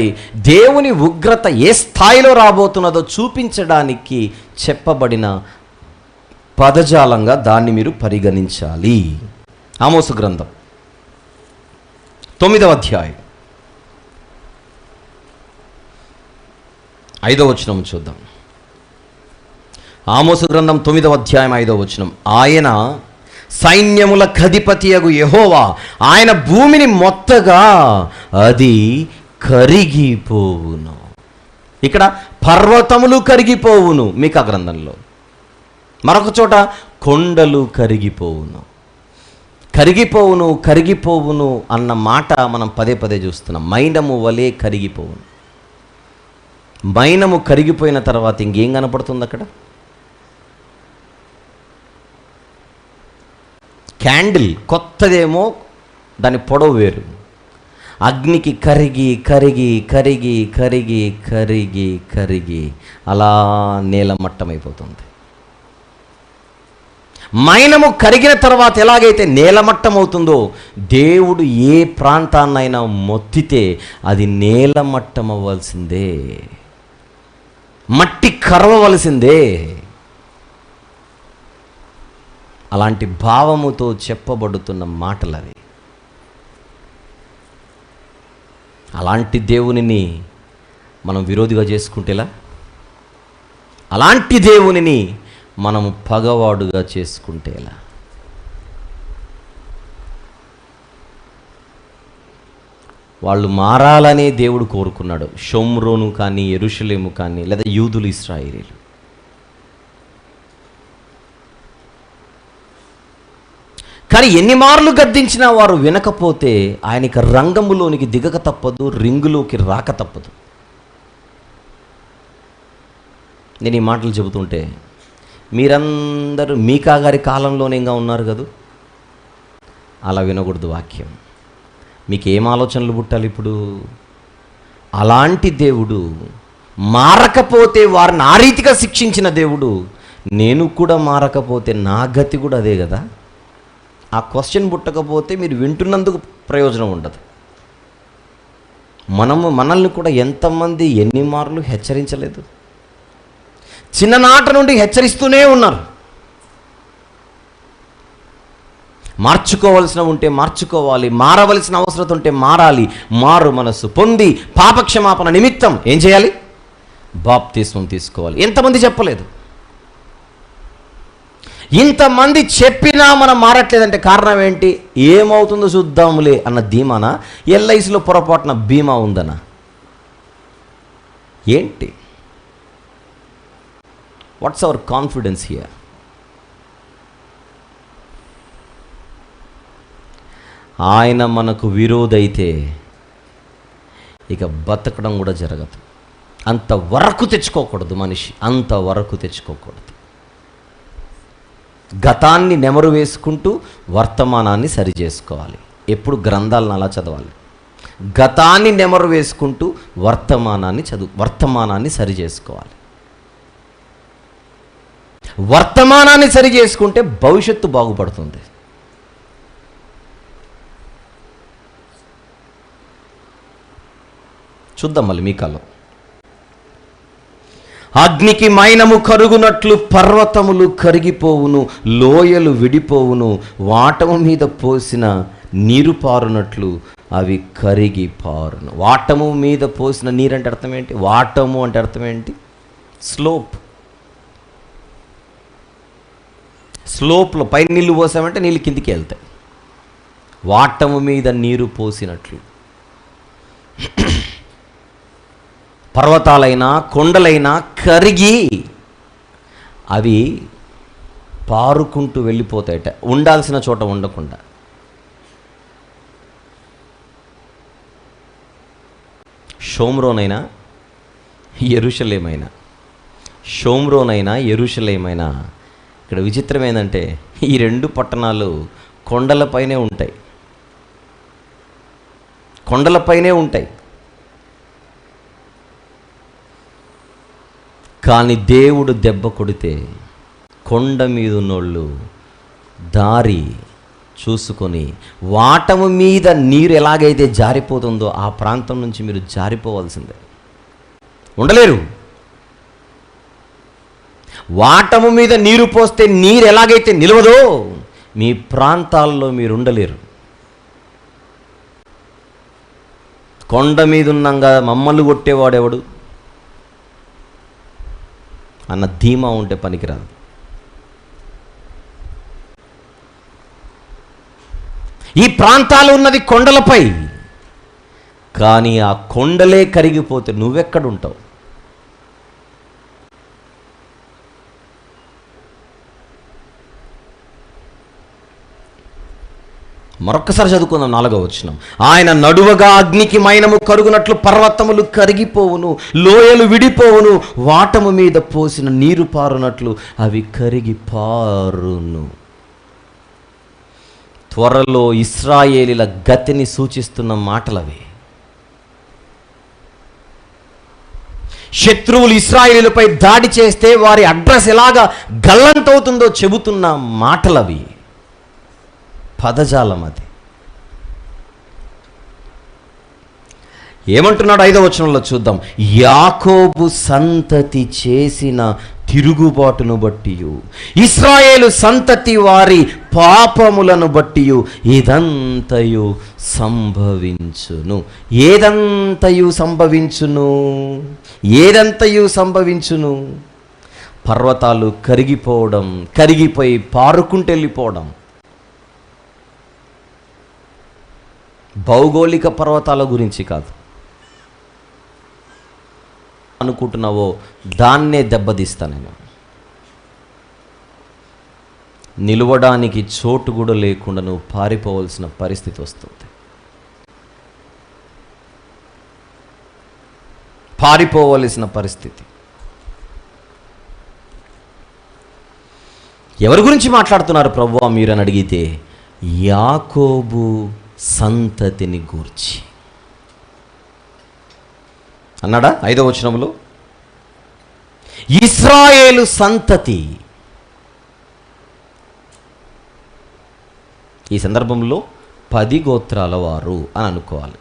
దేవుని ఉగ్రత ఏ స్థాయిలో రాబోతున్నదో చూపించడానికి చెప్పబడిన పదజాలంగా దాన్ని మీరు పరిగణించాలి. ఆమోసు గ్రంథం 9వ అధ్యాయం 5వ వచనం చూద్దాం. ఆమోసు గ్రంథం 9వ అధ్యాయం 5వ వచనం. ఆయన సైన్యముల అధిపతియగు యెహోవా, ఆయన భూమిని మొత్తగా అది కరిగిపోవును. ఇక్కడ పర్వతములు కరిగిపోవును మీకా గ్రంథంలో. మరొక చోట కొండలు కరిగిపోవును. కరిగిపోవును, కరిగిపోవును అన్న మాట మనం పదే పదే చూస్తున్నాం. మైనము వలె కరిగిపోవును. మైనము కరిగిపోయిన తర్వాత ఇంకేం కనపడుతుంది అక్కడ? క్యాండిల్ కొత్తదేమో, దాని పొడవు వేరు. అగ్నికి కరిగి కరిగి కరిగి కరిగి కరిగి కరిగి అలా నేలమట్టమైపోతుంది. మైనము కరిగిన తర్వాత ఎలాగైతే నేలమట్టం అవుతుందో, దేవుడు ఏ ప్రాంతాన్నైనా మొత్తితే అది నేలమట్టం అవ్వాల్సిందే, మట్టి కరవవలసిందే. అలాంటి భావముతో చెప్పబడుతున్న మాటలు అవి. అలాంటి దేవునిని మనం విరోధిగా చేసుకుంటేలా? అలాంటి దేవునిని మనము పగవాడుగా చేసుకుంటే ఎలా? వాళ్ళు మారాలనే దేవుడు కోరుకున్నాడు. షోమ్రోను కానీ, యెరూషలేము కానీ, లేదా యూదులు, ఇశ్రాయేలీలు. కానీ ఎన్ని మార్లు గద్దించినా వారు వినకపోతే ఆయనకి రంగములోనికి దిగక తప్పదు, రింగులోకి రాక తప్పదు. నేను ఈ మాటలు చెబుతుంటే మీరందరూ మీకా గారి కాలంలోనే ఇంకా ఉన్నారు కదా, అలా వినకూడదు వాక్యం. మీకు ఏం ఆలోచనలు పుట్టాలి ఇప్పుడు? అలాంటి దేవుడు మారకపోతే వారిని ఆ రీతిగా శిక్షించిన దేవుడు, నేను కూడా మారకపోతే నా గతి కూడా అదే కదా. ఆ క్వశ్చన్ పుట్టకపోతే మీరు వింటున్నందుకు ప్రయోజనం ఉండదు. మనల్ని కూడా ఎంతమంది ఎన్ని మార్లు హెచ్చరించలేదు? చిన్ననాట నుండి హెచ్చరిస్తూనే ఉన్నారు. మార్చుకోవాల్సిన ఉంటే మార్చుకోవాలి, మారవలసిన అవసరం ఉంటే మారాలి. మారు మనసు పొంది పాపక్షమాపణ నిమిత్తం ఏం చేయాలి? బాప్తిస్మం తీసుకోవాలి. ఎంతమంది చెప్పలేదు? ఇంతమంది చెప్పినా మనం మారట్లేదంటే కారణం ఏంటి? ఏమవుతుందో చూద్దాములే అన్న ధీమానా, ఎల్ఐసిలో పొరపాటున బీమా ఉందనా, ఏంటి? What's our confidence here? ఆయన మనకు విరోధైతే ఇక బతకడం కూడా జరగదు. అంతవరకు తెచ్చుకోకూడదు మనిషి, అంతవరకు తెచ్చుకోకూడదు. గతాన్ని నెమరు వేసుకుంటూ వర్తమానాన్ని సరి చేసుకోవాలి. ఎప్పుడు గ్రంథాలను అలా చదవాలి. గతాన్ని నెమరు వేసుకుంటూ వర్తమానాన్ని సరి చేసుకోవాలి. వర్తమానాన్ని సరి చేసుకుంటే భవిష్యత్తు బాగుపడుతుంది. చూద్దాం మళ్ళీ మీకాలో. అగ్నికి మైనము కరుగునట్లు పర్వతములు కరిగిపోవును, లోయలు విడిపోవును, వాటము మీద పోసిన నీరు పారునట్లు అవి కరిగి పారును. వాటము మీద పోసిన నీరు అంటే అర్థం ఏంటి? వాటము అంటే అర్థం ఏంటి? స్లోప్లో పై నీళ్ళు పోసామంటే నీళ్ళు కిందికి వెళ్తాయి. వాటము మీద నీరు పోసినట్లు పర్వతాలైనా కొండలైనా కరిగి అవి పారుకుంటూ వెళ్ళిపోతాయట, ఉండాల్సిన చోట ఉండకుండా. షోమ్రోనైనా యెరూషలేమైనా ఇక్కడ విచిత్రం ఏంటంటే ఈ రెండు పట్టణాలు కొండలపైనే ఉంటాయి. కానీ దేవుడు దెబ్బ కొడితే కొండ మీద ఉన్నోళ్ళు దారి చూసుకొని, వాటము మీద నీరు ఎలాగైతే జారిపోతుందో ఆ ప్రాంతం నుంచి మీరు జారిపోవాల్సిందే, ఉండలేరు. వాటము మీద నీరు పోస్తే నీరు ఎలాగైతే నిలవదో మీ ప్రాంతాల్లో మీరు ఉండలేరు. కొండ మీద ఉన్నాగా మమ్మల్ని కొట్టేవాడెవడు అన్న ధీమా ఉంటే పనికిరాదు. ఈ ప్రాంతాలు ఉన్నది కొండలపై, కానీ ఆ కొండలే కరిగిపోతే నువ్వెక్కడుంటావు? మరొక్కసారి చదువుకుందాం 4వ వచనం. ఆయన నడువగా అగ్నికి మైనము కరుగునట్లు పర్వతములు కరిగిపోవును, లోయలు విడిపోవును, వాటము మీద పోసిన నీరు పారునట్లు అవి కరిగి పారును. త్వరలో ఇశ్రాయేలీల గతిని సూచిస్తున్న మాటలవి. శత్రువులు ఇశ్రాయేలీలపై దాడి చేస్తే వారి అడ్రస్ ఎలాగా గల్లంతవుతుందో చెబుతున్న మాటలవి, పదజాలం అది. ఏమంటున్నాడు 5వ వచనంలో చూద్దాం. యాకోబు సంతతి చేసిన తిరుగుబాటును బట్టి, ఇశ్రాయేలు సంతతి వారి పాపములను బట్టి ఇదంతయు సంభవించును. పర్వతాలు కరిగిపోవడం, కరిగిపోయి పారుకుంటూ వెళ్ళిపోవడం. భౌగోళిక పర్వతాల గురించి కాదు. అనుకుంటున్నావో దాన్నే దెబ్బతీస్తా నేను. నిలవడానికి చోటు కూడా లేకుండా నువ్వు పారిపోవలసిన పరిస్థితి వస్తుంది. పారిపోవలసిన పరిస్థితి. ఎవరి గురించి మాట్లాడుతున్నారు ప్రభువా మీరు అని అడిగితే, యాకోబు సంతతిని గూర్చి అన్నాడా 5వ వచనంలో? ఇశ్రాయేలు సంతతి. ఈ సందర్భంలో 10 గోత్రాల వారు అని అనుకోవాలి.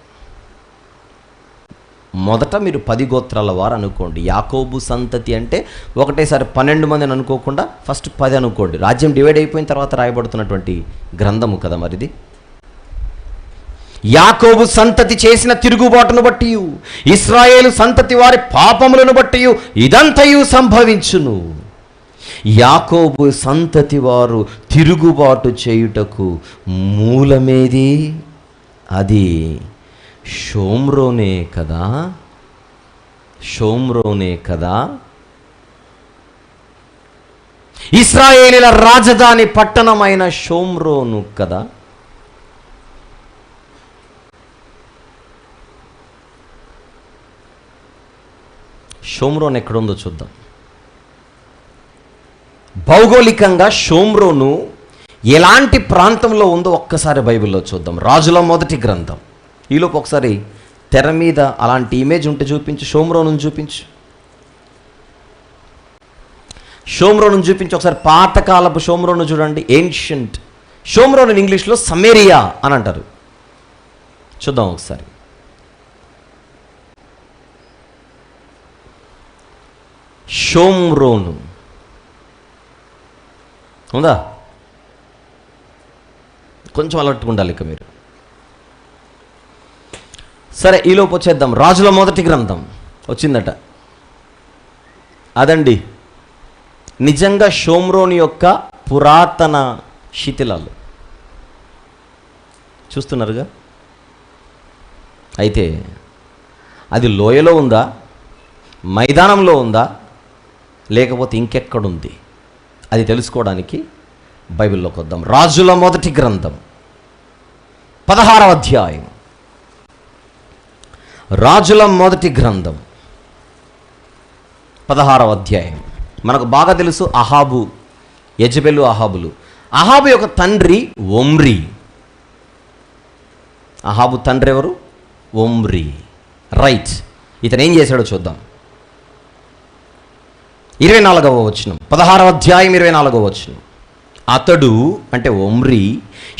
మొదట మీరు 10 గోత్రాల వారు అనుకోండి. యాకోబు సంతతి అంటే ఒకటేసారి 12 మంది అని అనుకోకుండా ఫస్ట్ 10 అనుకోండి. రాజ్యం డివైడ్ అయిపోయిన తర్వాత రాయబడుతున్నటువంటి గ్రంథము కదా మరిది. యాకోబు సంతతి చేసిన తిరుగుబాటును బట్టి, ఇశ్రాయేలు సంతతి వారి పాపములను బట్టి ఇదంతయు సంభవించును. యాకోబు సంతతి వారు తిరుగుబాటు చేయుటకు మూలమేది? అది షోమ్రోనే కదా. షోమ్రోనే కదా. ఇశ్రాయేలీల రాజధాని పట్టణమైన షోమ్రోను కదా. షోమ్రోన్ ఎక్కడుందో చూద్దాం. భౌగోళికంగా షోమ్రోను ఎలాంటి ప్రాంతంలో ఉందో ఒక్కసారి బైబిల్లో చూద్దాం. రాజుల మొదటి గ్రంథం. ఈలోపు ఒకసారి తెర మీద అలాంటి ఇమేజ్ ఉంటే చూపించు. షోమ్రోను చూపించు. షోమ్రోను చూపించి ఒకసారి పాతకాలపు షోమ్రోను చూడండి. ఏన్షియంట్ షోమ్రోన్ ఇన్ ఇంగ్లీష్లో సమేరియా అని అంటారు. చూద్దాం ఒకసారి. షోమ్రోను ఉందా? కొంచెం అలర్ట్గా ఉండాలి ఇక మీరు. సరే, ఈలోపు వచ్చేద్దాం. రాజుల మొదటి గ్రంథం వచ్చిందట. అదండి నిజంగా షోమ్రోన్ యొక్క పురాతన శిథిలాలు చూస్తున్నారుగా. అయితే అది లోయలో ఉందా, మైదానంలో ఉందా, లేకపోతే ఇంకెక్కడుంది? అది తెలుసుకోవడానికి బైబిల్లోకి వద్దాం. రాజుల మొదటి గ్రంథం 16వ అధ్యాయం. రాజుల మొదటి గ్రంథం 16వ అధ్యాయం. మనకు బాగా తెలుసు అహాబు, యెజెబెలు, అహాబులు. అహాబు యొక్క తండ్రి ఒమ్రీ. అహాబు తండ్రి ఎవరు? ఒమ్రీ. రైట్. ఇతను ఏం చేశాడో చూద్దాం. 24వ వచనం, 16వ అధ్యాయం 24వ వచనం. అతడు అంటే ఒమ్రీ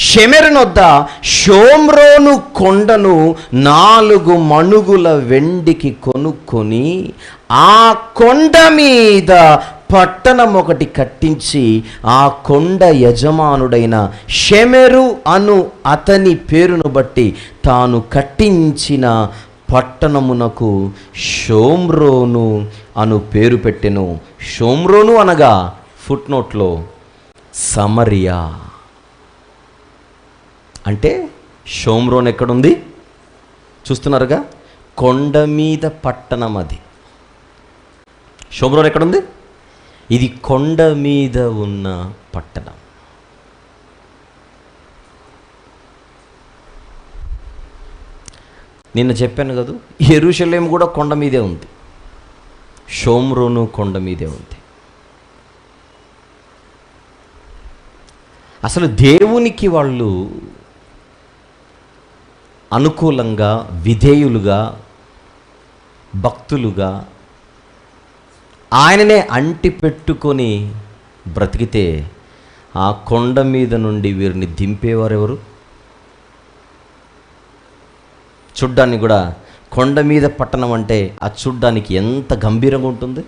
షెమెరునొద్ద షోమ్రోను కొండను 4 మణుగుల వెండికి కొనుక్కొని ఆ కొండ మీద పట్టణం ఒకటి కట్టించి ఆ కొండ యజమానుడైన షెమెరు అను అతని పేరును బట్టి తాను కట్టించిన పట్టణమునకు షోమ్రోను అను పేరు పెట్టెను. షోమ్రోను అనగా ఫుట్నోట్లో సమరియా. అంటే షోమ్రోన్ ఎక్కడుంది చూస్తున్నారుగా? కొండ మీద పట్టణం అది. షోమ్రోన్ ఎక్కడుంది? ఇది కొండ మీద ఉన్న పట్టణం. నిన్న చెప్పాను కదా, యెరూషలేం కూడా కొండ మీదే ఉంది, షోమ్రోను కొండ మీదే ఉంది. అసలు దేవునికి వాళ్ళు అనుకూలంగా, విధేయులుగా, భక్తులుగా ఆయననే అంటి పెట్టుకొని బ్రతికితే ఆ కొండ మీద నుండి వీరిని దింపేవారెవరు? చూడ్డానికి కూడా కొండ మీద పట్టణం అంటే అది చూడ్డానికి ఎంత గంభీరంగా ఉంటుంది.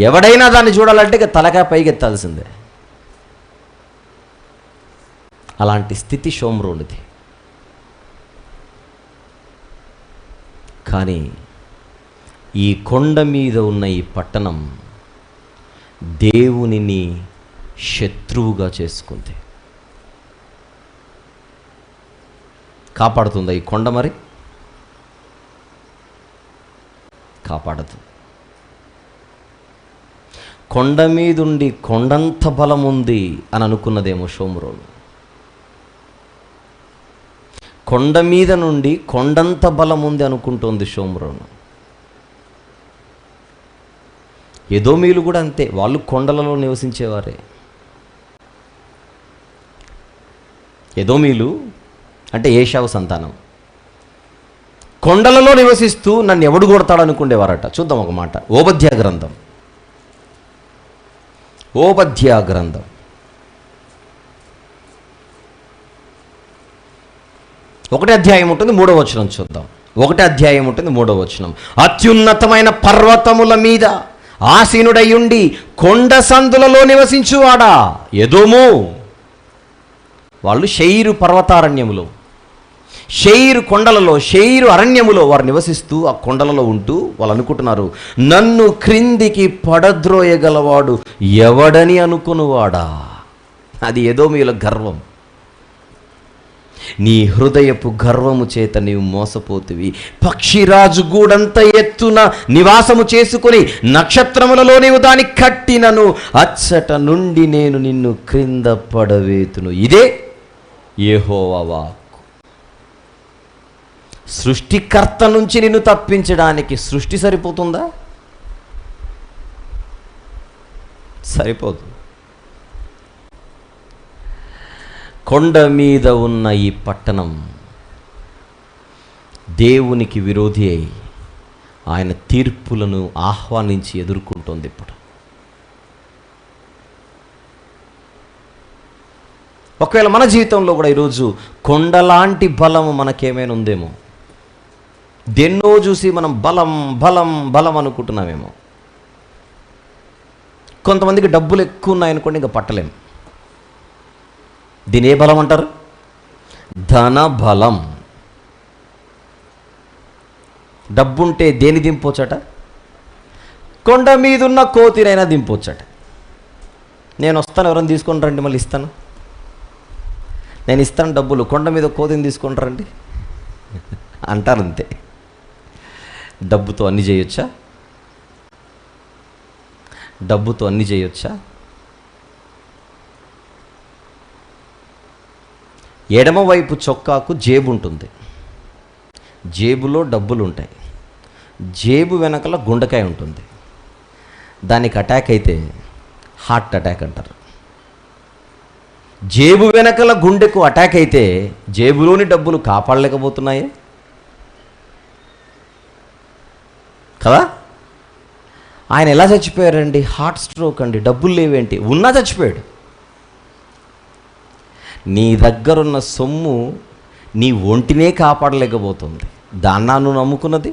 ఎవడైనా దాన్ని చూడాలంటే ఇక తలకాయ పైకి ఎత్తాల్సిందే. అలాంటి స్థితి షోమ్రోనుది. కానీ ఈ కొండ మీద ఉన్న ఈ పట్టణం దేవునిని శత్రువుగా చేసుకుంది. కాపాడుతుందా ఈ కొండ? మరి కాపాడదు. కొండ మీదుండి కొండంత బలం ఉంది అని అనుకున్నదేమో షోమ్రోను. కొండ మీద నుండి కొండంత బలం ఉంది అనుకుంటోంది షోమ్రోను. ఎదోమీయులు కూడా అంతే, వాళ్ళు కొండలలో నివసించేవారే. ఎదోమీయులు అంటే ఏశావు సంతానం, కొండలలో నివసిస్తూ నన్ను ఎవడు కొడతాడు అనుకునేవారట. చూద్దాం ఒక మాట. ఓబద్యా గ్రంథం 1 అధ్యాయం ఉంటుంది, 3వ వచనం చూద్దాం. 1 అధ్యాయం ఉంటుంది, 3వ వచనం. అత్యున్నతమైన పర్వతముల మీద ఆసీనుడయుండి కొండ సందులలో నివసించువాడా ఎదోము. వాళ్ళు షెయిరు పర్వతారణ్యములో, షెయిరు కొండలలో, షెయిరు అరణ్యములో వారు నివసిస్తూ ఆ కొండలలో ఉంటూ వాళ్ళు అనుకుంటున్నారు, నన్ను క్రిందికి పడద్రోయగలవాడు ఎవడని అనుకునువాడా. అది ఎదోమీయుల గర్వం. నీ హృదయపు గర్వము చేత నీవు మోసపోతివి. పక్షిరాజు గూడంత ఎత్తున నివాసము చేసుకుని నక్షత్రములలో నీవు దాన్ని కట్టినను అచ్చట నుండి నేను నిన్ను క్రింద పడవేతును. ఇదే యెహోవా వాక్కు. సృష్టికర్త నుంచి నిన్ను తప్పించడానికి సృష్టి సరిపోతుందా? సరిపోదు. కొండ మీద ఉన్న ఈ పట్టణం దేవునికి విరోధి అయి ఆయన తీర్పులను ఆహ్వానించి ఎదుర్కొంటోంది. ఇప్పుడు ఒకవేళ మన జీవితంలో కూడా ఈరోజు కొండలాంటి బలము మనకేమైనా ఉందేమో, దేన్నో చూసి మనం బలం బలం బలం అనుకుంటున్నామేమో. కొంతమందికి డబ్బులు ఎక్కువ ఉన్నాయనుకోండి, ఇంకా పట్టలేం. దీని ఏ బలం అంటారు? ధన బలం. డబ్బుంటే దేని దింపొచ్చట? కొండ మీదున్న కోతినైనా దింపొచ్చట. నేను వస్తాను, ఎవరైనా తీసుకొని రండి, మళ్ళీ ఇస్తాను, నేను ఇస్తాను డబ్బులు, కొండ మీద కోతిని తీసుకొని రండి అంటారు. అంతే. డబ్బుతో అన్నీ చేయొచ్చా? డబ్బుతో అన్నీ చేయొచ్చా? ఎడమవైపు చొక్కాకు జేబు ఉంటుంది, జేబులో డబ్బులు ఉంటాయి. జేబు వెనకల గుండెకాయ ఉంటుంది. దానికి అటాక్ అయితే హార్ట్ అటాక్ అంటారు. జేబు వెనకల గుండెకు అటాక్ అయితే జేబులోని డబ్బులు కాపాడలేకపోతున్నాయే కదా. ఆయన ఎలా చచ్చిపోయారండి? హార్ట్ స్ట్రోక్ అండి. డబ్బులు లేవేంటి? ఉన్నా చచ్చిపోయాడు. నీ దగ్గరున్న సొమ్ము నీ ఒంటినే కాపాడలేకపోతుంది. దాన్నా నువ్వు నమ్ముకున్నది,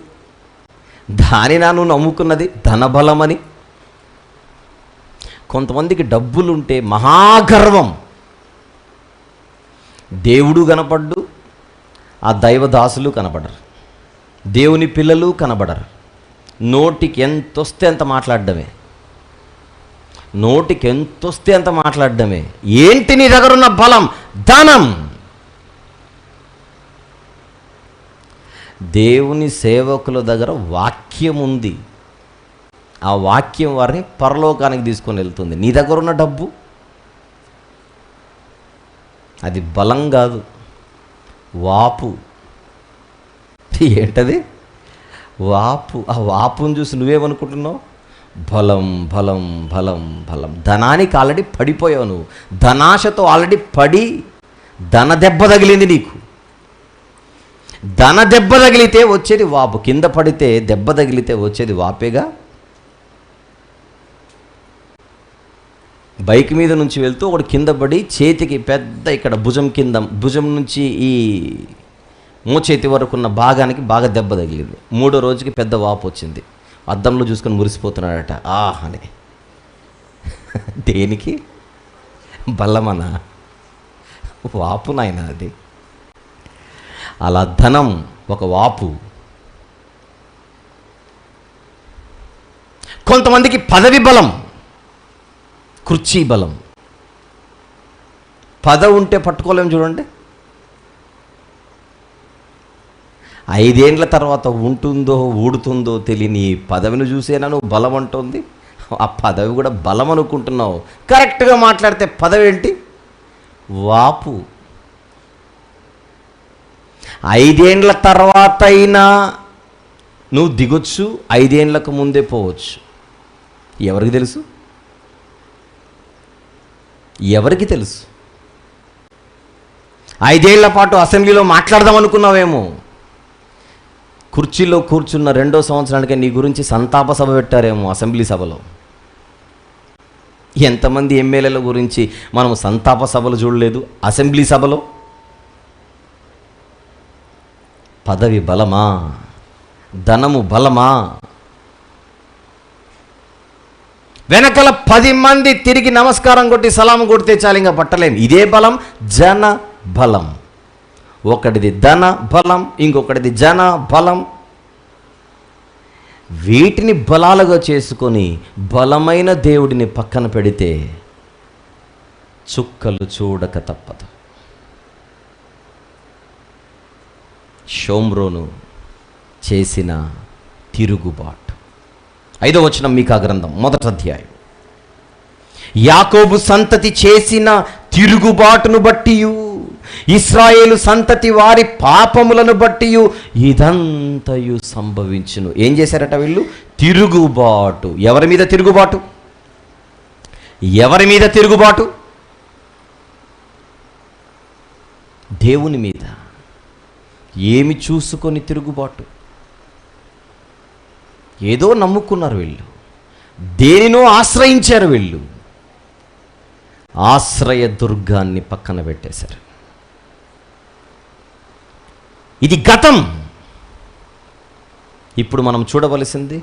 దానినా నువ్వు నమ్ముకున్నది ధనబలమని. కొంతమందికి డబ్బులుంటే మహాగర్వం. దేవుడు కనపడ్డు, ఆ దైవదాసులు కనపడరు, దేవుని పిల్లలు కనబడరు. నోటికి ఎంతొస్తే అంత మాట్లాడడమే, నోటికి ఎంతొస్తే అంత మాట్లాడడమే. ఏంటి నీ దగ్గరున్న బలం? ధనం. దేవుని సేవకుల దగ్గర వాక్యం ఉంది. ఆ వాక్యం వారిని పరలోకానికి తీసుకొని వెళ్తుంది. నీ దగ్గర ఉన్న డబ్బు అది బలం కాదు, వాపు. ఏంటది? వాపు. ఆ వాపుని చూసి నువ్వేమనుకుంటున్నావు? బలం బలం బలం బలం. ధనానికి ఆల్రెడీ పడిపోయావు నువ్వు. ధనాశతో ఆల్రెడీ పడి ధన దెబ్బ తగిలింది నీకు. ధన దెబ్బ తగిలితే వచ్చేది వాపు. కింద పడితే దెబ్బ తగిలితే వచ్చేది వాపేగా. బైక్ మీద నుంచి వెళ్తూ ఒకడు కింద పడి చేతికి పెద్ద ఇక్కడ భుజం కింద, భుజం నుంచి ఈ మోచేతి వరకు ఉన్న భాగానికి బాగా దెబ్బ తగిలింది. 3వ రోజుకి పెద్ద వాపు వచ్చింది. అద్దంలో చూసుకొని మురిసిపోతున్నాడట అని. దేనికి? బల్లమనా? వాపు నాయన అది. అలా ధనం ఒక వాపు. కొంతమందికి పదవి బలం, కుర్చీ బలం. పదవి ఉంటే పట్టుకోలేము చూడండి. 5 ఏండ్ల తర్వాత ఉంటుందో ఊడుతుందో తెలియని పదవిని చూసేనా నువ్వు బలం అంటుంది. ఆ పదవి కూడా బలం అనుకుంటున్నావు. కరెక్ట్గా మాట్లాడితే పదవి ఏంటి? వాపు. 5 ఏండ్ల తర్వాత అయినా నువ్వు దిగొచ్చు, 5 ఏండ్లకు ముందే పోవచ్చు. ఎవరికి తెలుసు? ఎవరికి తెలుసు? 5 ఏళ్ల పాటు అసెంబ్లీలో మాట్లాడదాం అనుకున్నావేమో, కుర్చీలో కూర్చున్న 2వ సంవత్సరానికే నీ గురించి సంతాప సభ పెట్టారేమో అసెంబ్లీ సభలో. ఎంతమంది ఎమ్మెల్యేల గురించి మనం సంతాప సభలు చూడలేదు అసెంబ్లీ సభలో? పదవి బలమా? ధనము బలమా? వెనకల 10 మంది తిరిగి నమస్కారం కొట్టి సలాం కొడితే చాలు, ఇంకా పట్టలేం. ఇదే బలం, జన బలం. ఒకటిది ధన బలం, ఇంకొకటిది జన బలం. వీటిని బలాలుగా చేసుకొని బలమైన దేవుడిని పక్కన పెడితే చుక్కలు చూడక తప్పదు. షోమ్రోను చేసిన తిరుగుబాటు. 5వ వచనం మీకా గ్రంథం 1వ అధ్యాయం. యాకోబు సంతతి చేసిన తిరుగుబాటును బట్టి, ఇశ్రాయేలు సంతతి వారి పాపములను బట్టి ఇదంతయు సంభవించును. ఏం చేశారట వీళ్ళు? తిరుగుబాటు. ఎవరి మీద తిరుగుబాటు? ఎవరి మీద తిరుగుబాటు? దేవుని మీద. ఏమి చూసుకొని తిరుగుబాటు? ఏదో నమ్ముకున్నారు వీళ్ళు, దేనినో ఆశ్రయించారు వీళ్ళు. ఆశ్రయ దుర్గాన్ని పక్కన పెట్టేశారు. ఇది గతం. ఇప్పుడు మనం చూడవలసింది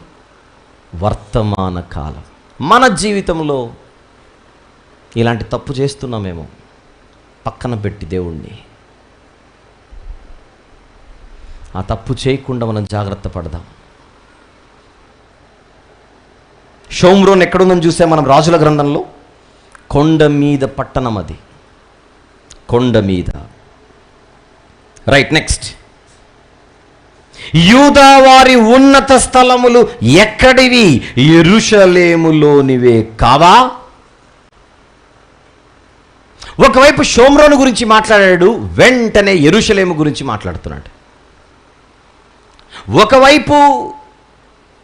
వర్తమాన కాలం. మన జీవితంలో ఇలాంటి తప్పు చేస్తున్నామేమో, పక్కన పెట్టి దేవుణ్ణి. ఆ తప్పు చేయకుండా మనం జాగ్రత్త పడదాం. షోమ్రోన్ ఎక్కడుందని చూసే మనం రాజుల గ్రంథంలో. కొండ మీద పట్టణం అది, కొండ మీద. Right, next. యూదా వారి ఉన్నత స్థలములు ఎక్కడివి? యెరూషలేములోనివే కావా? ఒకవైపు షోమ్రోను గురించి మాట్లాడాడు, వెంటనే యెరూషలేము గురించి మాట్లాడుతున్నాడు. ఒకవైపు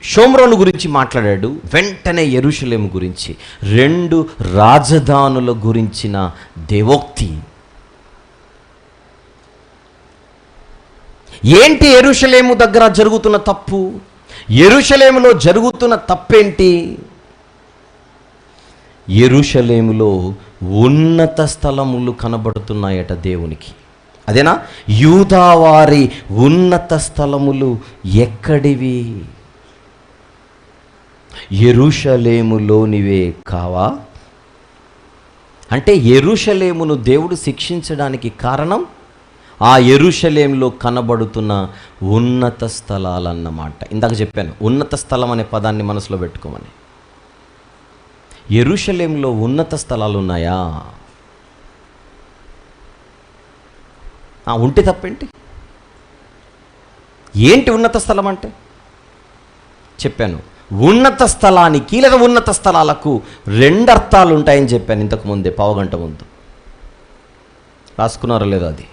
షోమ్రోను గురించి మాట్లాడాడు, వెంటనే యెరూషలేము గురించి. 2 రాజధానుల గురించిన దేవోక్తి. ఏంటి యెరూషలేము దగ్గర జరుగుతున్న తప్పు? యెరూషలేములో జరుగుతున్న తప్పేంటి? యెరూషలేములో ఉన్నత స్థలములు కనబడుతున్నాయట దేవునికి. అదేనా? యూదావారి ఉన్నత స్థలములు ఎక్కడివి? యెరూషలేములోనివే కావా? అంటే యెరూషలేమును దేవుడు శిక్షించడానికి కారణం ఆ యెరూషలేములో కనబడుతున్న ఉన్నత స్థలాలన్నమాట. ఇందాక చెప్పాను, ఉన్నత స్థలం అనే పదాన్ని మనసులో పెట్టుకోమని. యెరూషలేములో ఉన్నత స్థలాలు ఉన్నాయా? ఉంటే తప్పేంటి? ఏంటి ఉన్నత స్థలం అంటే? చెప్పాను, ఉన్నత స్థలానికి లేదా ఉన్నత స్థలాలకు 2 అర్థాలు ఉంటాయని చెప్పాను ఇంతకుముందే, పావుగంట ముందు. రాసుకున్నారో లేదో అది.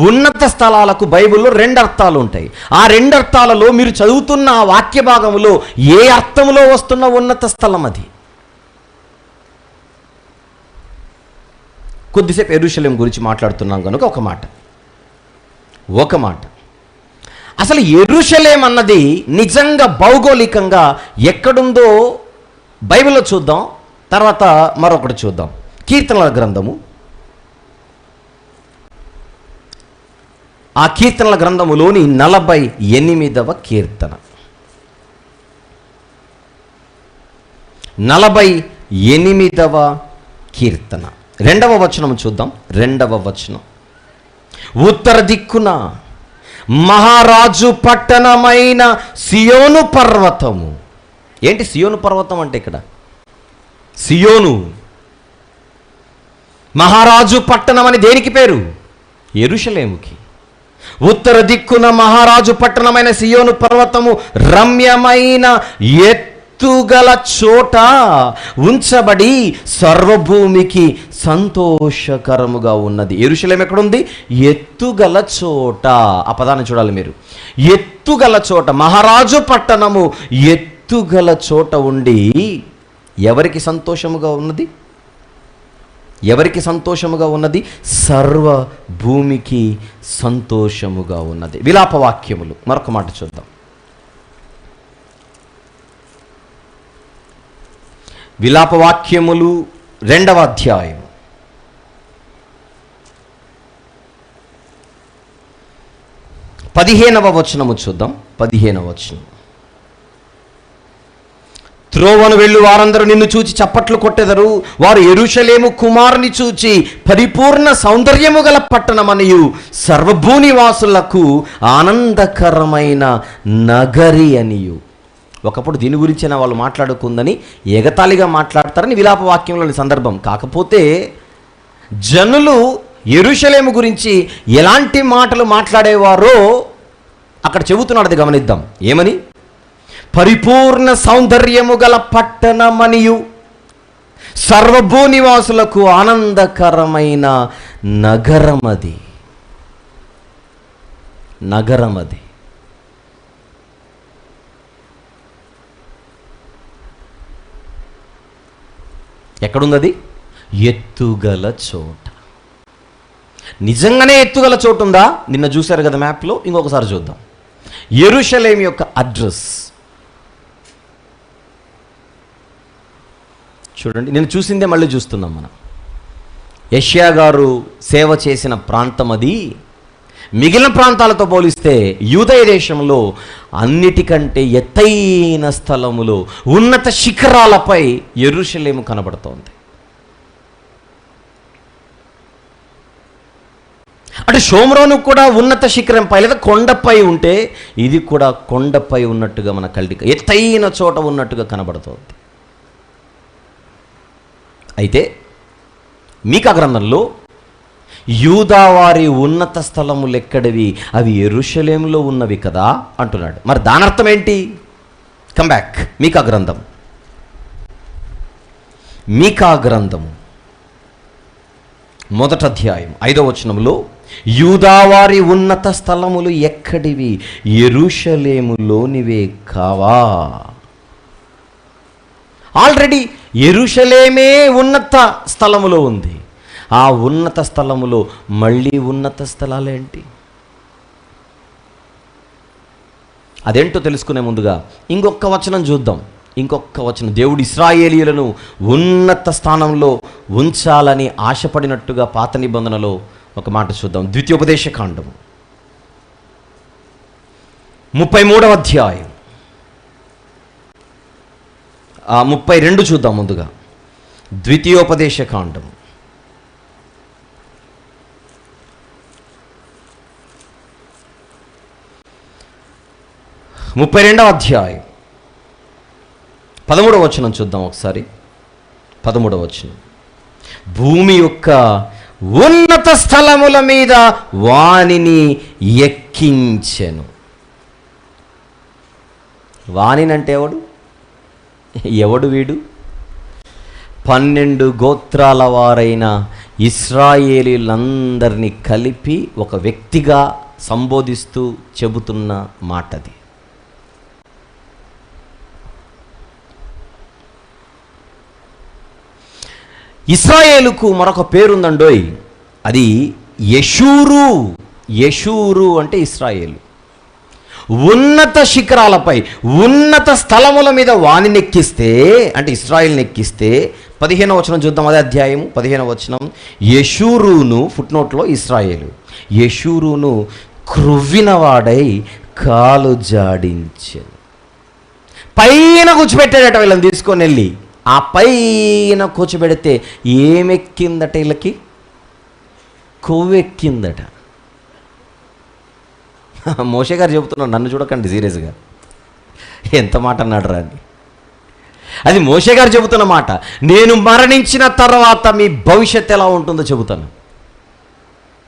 ఉన్నత స్థలాలకు బైబిల్లో 2 అర్థాలు ఉంటాయి. ఆ 2 అర్థాలలో మీరు చదువుతున్న ఆ వాక్య భాగంలో ఏ అర్థంలో వస్తున్న ఉన్నత స్థలం అది? కొద్దిసేపు యెరూషలేం గురించి మాట్లాడుతున్నాం కనుక ఒక మాట. అసలు యెరూషలేం అన్నది నిజంగా భౌగోళికంగా ఎక్కడుందో బైబిల్లో చూద్దాం, తర్వాత మరొకటి చూద్దాం. కీర్తనల గ్రంథము, ఆ కీర్తనల గ్రంథములోని 48వ కీర్తన, 48వ కీర్తన 2వ వచనం చూద్దాం. 2వ వచనం. ఉత్తర దిక్కున మహారాజు పట్టణమైన సియోను పర్వతము ఏంటి సియోను పర్వతం అంటే? ఇక్కడ సియోను మహారాజు పట్టణం అని దేనికి పేరు? యెరూషలేముకి. ఉత్తర దిక్కున మహారాజు పట్టణమైన సియోను పర్వతము రమ్యమైన ఎత్తుగల చోట ఉంచబడి సర్వభూమికి సంతోషకరముగా ఉన్నది. యెరూషలేం ఎక్కడుంది? ఎత్తుగల చోట. ఆ పదాన్ని చూడాలి మీరు. ఎత్తుగల చోట, మహారాజు పట్టణము ఎత్తుగల చోట ఉండి ఎవరికి సంతోషముగా ఉన్నది? ఎవరికి సంతోషముగా ఉన్నది? సర్వ భూమికి సంతోషముగా ఉన్నది. విలాపవాక్యములు మరొక మాట చూద్దాం. విలాపవాక్యములు 2వ అధ్యాయం 15వ వచనము చూద్దాం. 15వ వచనం. త్రోవను వెళ్ళు వారందరూ నిన్ను చూచి చప్పట్లు కొట్టెదరు. వారు యెరూషలేము కుమారుని చూచి పరిపూర్ణ సౌందర్యము గల పట్టణమనియు సర్వభూనివాసులకు ఆనందకరమైన నగరి అనియు. ఒకప్పుడు దీని గురించిన వాళ్ళు మాట్లాడుకుందని ఎగతాళిగా మాట్లాడతారని విలాపవాక్యంలోని సందర్భం. కాకపోతే జనులు యెరూషలేము గురించి ఎలాంటి మాటలు మాట్లాడేవారో అక్కడ చెబుతున్నాడు. అది గమనిద్దాం. ఏమని? పరిపూర్ణ సౌందర్యము గల పట్టణమనియు సర్వభూనివాసులకు ఆనందకరమైన నగరమది. నగరమది. ఎక్కడుంది? ఎత్తుగల చోట. నిజంగానే ఎత్తుగల చోటు ఉందా? నిన్న చూశారు కదా మ్యాప్లో. ఇంకొకసారి చూద్దాం. యెరూషలేం యొక్క అడ్రస్ చూడండి. నేను చూసిందే మళ్ళీ చూస్తున్నాం మనం. యెషయా గారు సేవ చేసిన ప్రాంతం అది. మిగిలిన ప్రాంతాలతో పోలిస్తే యూదయ దేశంలో అన్నిటికంటే ఎత్తైన స్థలములో ఉన్నత శిఖరాలపై యెరూషలేము కనబడుతోంది. అంటే షోమ్రోను కూడా ఉన్నత శిఖరంపై లేదా కొండపై ఉంటే ఇది కూడా కొండపై ఉన్నట్టుగా మన కళ్ళకి ఎత్తైన చోట ఉన్నట్టుగా కనబడుతోంది. అయితే మీకా గ్రంథంలో యూదావారి ఉన్నత స్థలములు ఎక్కడివి? అవి యెరూషలేములో ఉన్నవి కదా అంటున్నాడు. మరి దాని అర్థం ఏంటి? Come back. మీకా గ్రంథం 1వ అధ్యాయం 5వ వచనంలో యూదావారి ఉన్నత స్థలములు ఎక్కడివి? యెరూషలేములోనివే కావా? ఆల్రెడీ యెరూషలేమే ఉన్నత స్థలములో ఉంది. ఆ ఉన్నత స్థలములో మళ్ళీ ఉన్నత స్థలాలేంటి? అదేంటో తెలుసుకునే ముందుగా ఇంకొక వచనం చూద్దాం. ఇంకొక వచనం. దేవుడు ఇశ్రాయేలీయులను ఉన్నత స్థానంలో ఉంచాలని ఆశపడినట్టుగా పాత నిబంధనలో ఒక మాట చూద్దాం. ద్వితీయోపదేశకాండము 33వ అధ్యాయం 32 చూద్దాం. ముందుగా ద్వితీయోపదేశకాండము 32వ అధ్యాయం 13వ వచనం చూద్దాం ఒకసారి. 13వ వచనం. భూమి యొక్క ఉన్నత స్థలముల మీద వానిని ఎక్కించెను. వానినంటే ఎవడు? ఎవడు వీడు? 12 గోత్రాల వారైన ఇశ్రాయేలీలందరినీ కలిపి ఒక వ్యక్తిగా సంబోధిస్తూ చెబుతున్న మాటది. ఇశ్రాయేలుకు మరొక పేరుందండోయ్. అది యెషూరు. యెషూరు అంటే ఇశ్రాయేలు. ఉన్నత శిఖరాలపై ఉన్నత స్థలముల మీద వానిని ఎక్కిస్తే, అంటే ఇశ్రాయేల్ని ఎక్కిస్తే 15వ వచనం చూద్దాం. అదే అధ్యాయం 15వ వచనం. యెషూరును, ఫుట్నోట్లో ఇశ్రాయేలు, యెషూరును క్రొవ్వినవాడై కాలు జాడించెను. పైన కూర్చోబెట్టాడట వీళ్ళని తీసుకొని వెళ్ళి. ఆ పైన కూర్చోబెడితే ఏమెక్కిందట? వీళ్ళకి కొవ్వెక్కిందట. మోషే గారు చెబుతున్నాడు, నన్ను చూడకండి సీరియస్గా. ఎంత మాట అన్నాడు రా అని. అది మోషే గారు చెబుతున్న మాట. నేను మరణించిన తర్వాత మీ భవిష్యత్తు ఎలా ఉంటుందో చెబుతాను.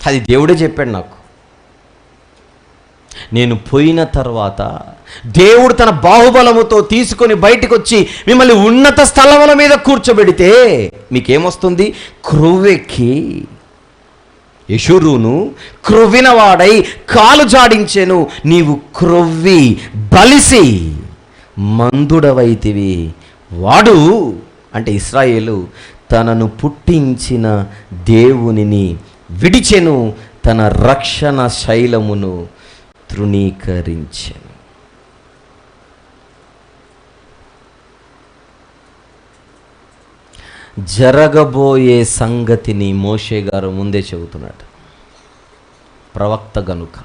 అది దేవుడే చెప్పాడు నాకు. నేను పోయిన తర్వాత దేవుడు తన బాహుబలముతో తీసుకొని బయటకు వచ్చి మిమ్మల్ని ఉన్నత స్థలముల మీద కూర్చోబెడితే మీకేమొస్తుంది? క్రొవ్వెక్కి యెషూరును క్రొవ్వినవాడై కాలు జాడించెను, నీవు క్రొవ్వి బలిసి మందుడవైతివి. వాడు అంటే ఇశ్రాయేలు తనను పుట్టించిన దేవునిని విడిచెను, తన రక్షణ శైలమును తృణీకరించెను. జరగబోయే సంగతిని మోషే గారు ముందే చెబుతున్నాడు, ప్రవక్త గనుక.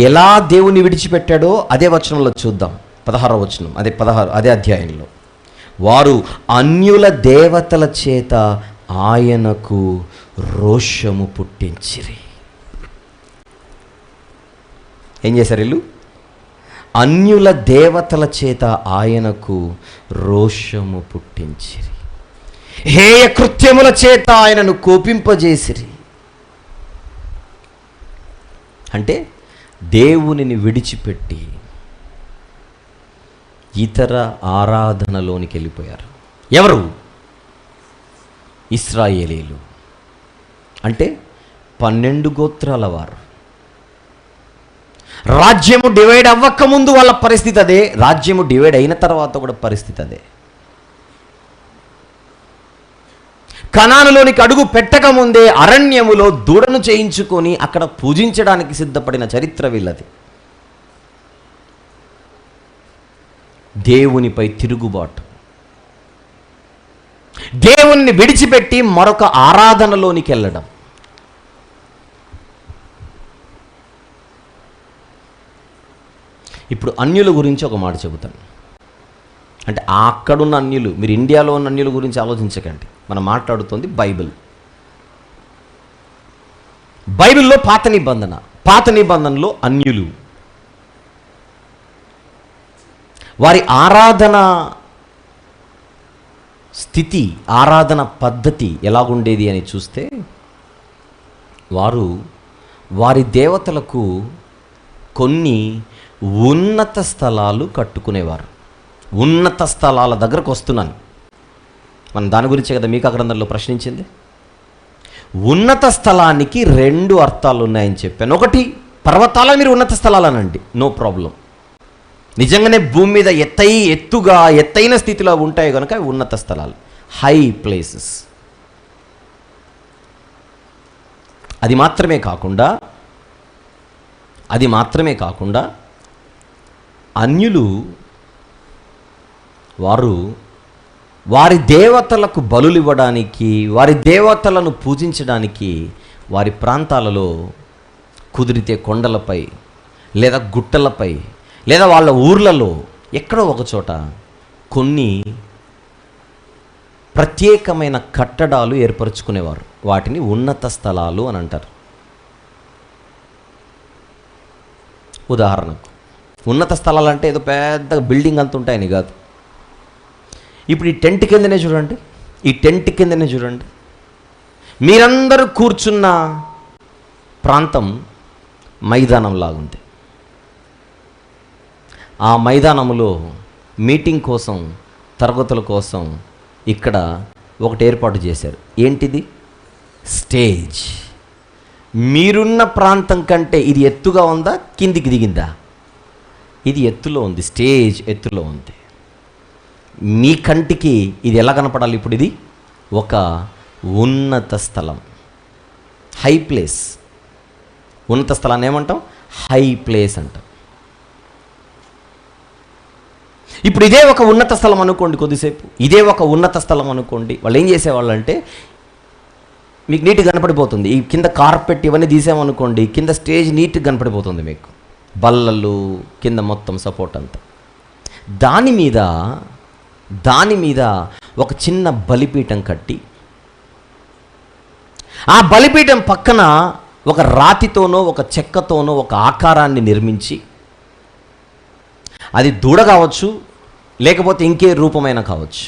ఎలా దేవుని విడిచిపెట్టాడో అదే వచనంలో చూద్దాం. 16వ వచనం, అదే అధ్యాయంలో. వారు అన్యుల దేవతల చేత ఆయనకు రోషము పుట్టించిరి. ఏం చేశారు వీళ్ళు? అన్యుల దేవతల చేత ఆయనకు రోషము పుట్టించిరి, హేయ కృత్యముల చేత ఆయనను కోపింపజేసిరి. అంటే దేవునిని విడిచిపెట్టి ఇతర ఆరాధనలోనికి వెళ్ళిపోయారు. ఎవరు? ఇశ్రాయేలీలు. అంటే 12 గోత్రాల వారు. రాజ్యము డివైడ్ అవ్వకముందు వాళ్ళ పరిస్థితి అదే, రాజ్యము డివైడ్ అయిన తర్వాత కూడా పరిస్థితి అదే. కనానులోనికి అడుగు పెట్టకముందే అరణ్యములో దూడను చేయించుకొని అక్కడ పూజించడానికి సిద్ధపడిన చరిత్ర వీళ్ళది. దేవునిపై తిరుగుబాటు, దేవుణ్ణి విడిచిపెట్టి మరొక ఆరాధనలోనికి వెళ్ళడం. ఇప్పుడు అన్యుల గురించి ఒక మాట చెబుతాను. అంటే అక్కడున్న అన్యులు, మీరు ఇండియాలో ఉన్న అన్యుల గురించి ఆలోచించకండి. మనం మాట్లాడుతుంది బైబిల్. బైబిల్లో పాత నిబంధనలో అన్యులు, వారి ఆరాధన స్థితి, ఆరాధన పద్ధతి ఎలాగుండేది అని చూస్తే, వారి దేవతలకు కొన్ని ఉన్నత స్థలాలు కట్టుకునేవారు. ఉన్నత స్థలాల దగ్గరకు వస్తున్నాను. మనం దాని గురించే కదా మీకా గ్రంథంలో ప్రశ్నించింది. ఉన్నత స్థలానికి 2 అర్థాలు ఉన్నాయని చెప్పాను. ఒకటి, పర్వతాల మీరు ఉన్నత స్థలాలనండి, నో ప్రాబ్లం. నిజంగానే భూమి మీద ఎత్తైన స్థితిలో ఉంటాయి కనుక ఉన్నత స్థలాలు, హై ప్లేసెస్. అది మాత్రమే కాకుండా అన్యులు వారి దేవతలకు బలులు ఇవ్వడానికి, వారి దేవతలను పూజించడానికి వారి ప్రాంతాలలో కుదిరితే కొండలపై లేదా గుట్టలపై లేదా వాళ్ళ ఊర్లలో ఎక్కడో ఒక చోట కొన్ని ప్రత్యేకమైన కట్టడాలు ఏర్పరచుకునేవారు. వాటిని ఉన్నత స్థలాలు అని అంటారు. ఉదాహరణకు ఉన్నత స్థలాలు అంటే ఏదో పెద్ద బిల్డింగ్ అంత ఉంటాయని కాదు. ఇప్పుడు ఈ టెంట్ కిందనే చూడండి, మీరందరూ కూర్చున్న ప్రాంతం మైదానం లాగుంది. ఆ మైదానములో మీటింగ్ కోసం, తరగతుల కోసం ఇక్కడ ఒకటి ఏర్పాటు చేశారు. ఏంటిది? స్టేజ్. మీరున్న ప్రాంతం కంటే ఇది ఎత్తుగా ఉందా, కిందికి దిగిందా? ఇది ఎత్తులో ఉంది, స్టేజ్ ఎత్తులో ఉంది. మీ కంటికి ఇది ఎలా కనపడాలి? ఇప్పుడు ఇది ఒక ఉన్నత స్థలం, హై ప్లేస్. ఉన్నత స్థలాన్ని ఏమంటాం? హై ప్లేస్ అంటాం. ఇప్పుడు ఇదే ఒక ఉన్నత స్థలం అనుకోండి, కొద్దిసేపు ఇదే ఒక ఉన్నత స్థలం అనుకోండి. వాళ్ళు ఏం చేసేవాళ్ళు అంటే, మీకు నీట్గా కనపడిపోతుంది. ఈ కింద కార్పెట్ ఇవన్నీ తీసామనుకోండి, కింద స్టేజ్ నీట్గా కనపడిపోతుంది మీకు, బల్లలు కింద మొత్తం సపోర్ట్ అంతా. దాని మీద ఒక చిన్న బలిపీఠం కట్టి, ఆ బలిపీఠం పక్కన ఒక రాతితోనో ఒక చెక్కతోనో ఒక ఆకారాన్ని నిర్మించి, అది దూడ కావచ్చు, లేకపోతే ఇంకే రూపమైన కావచ్చు,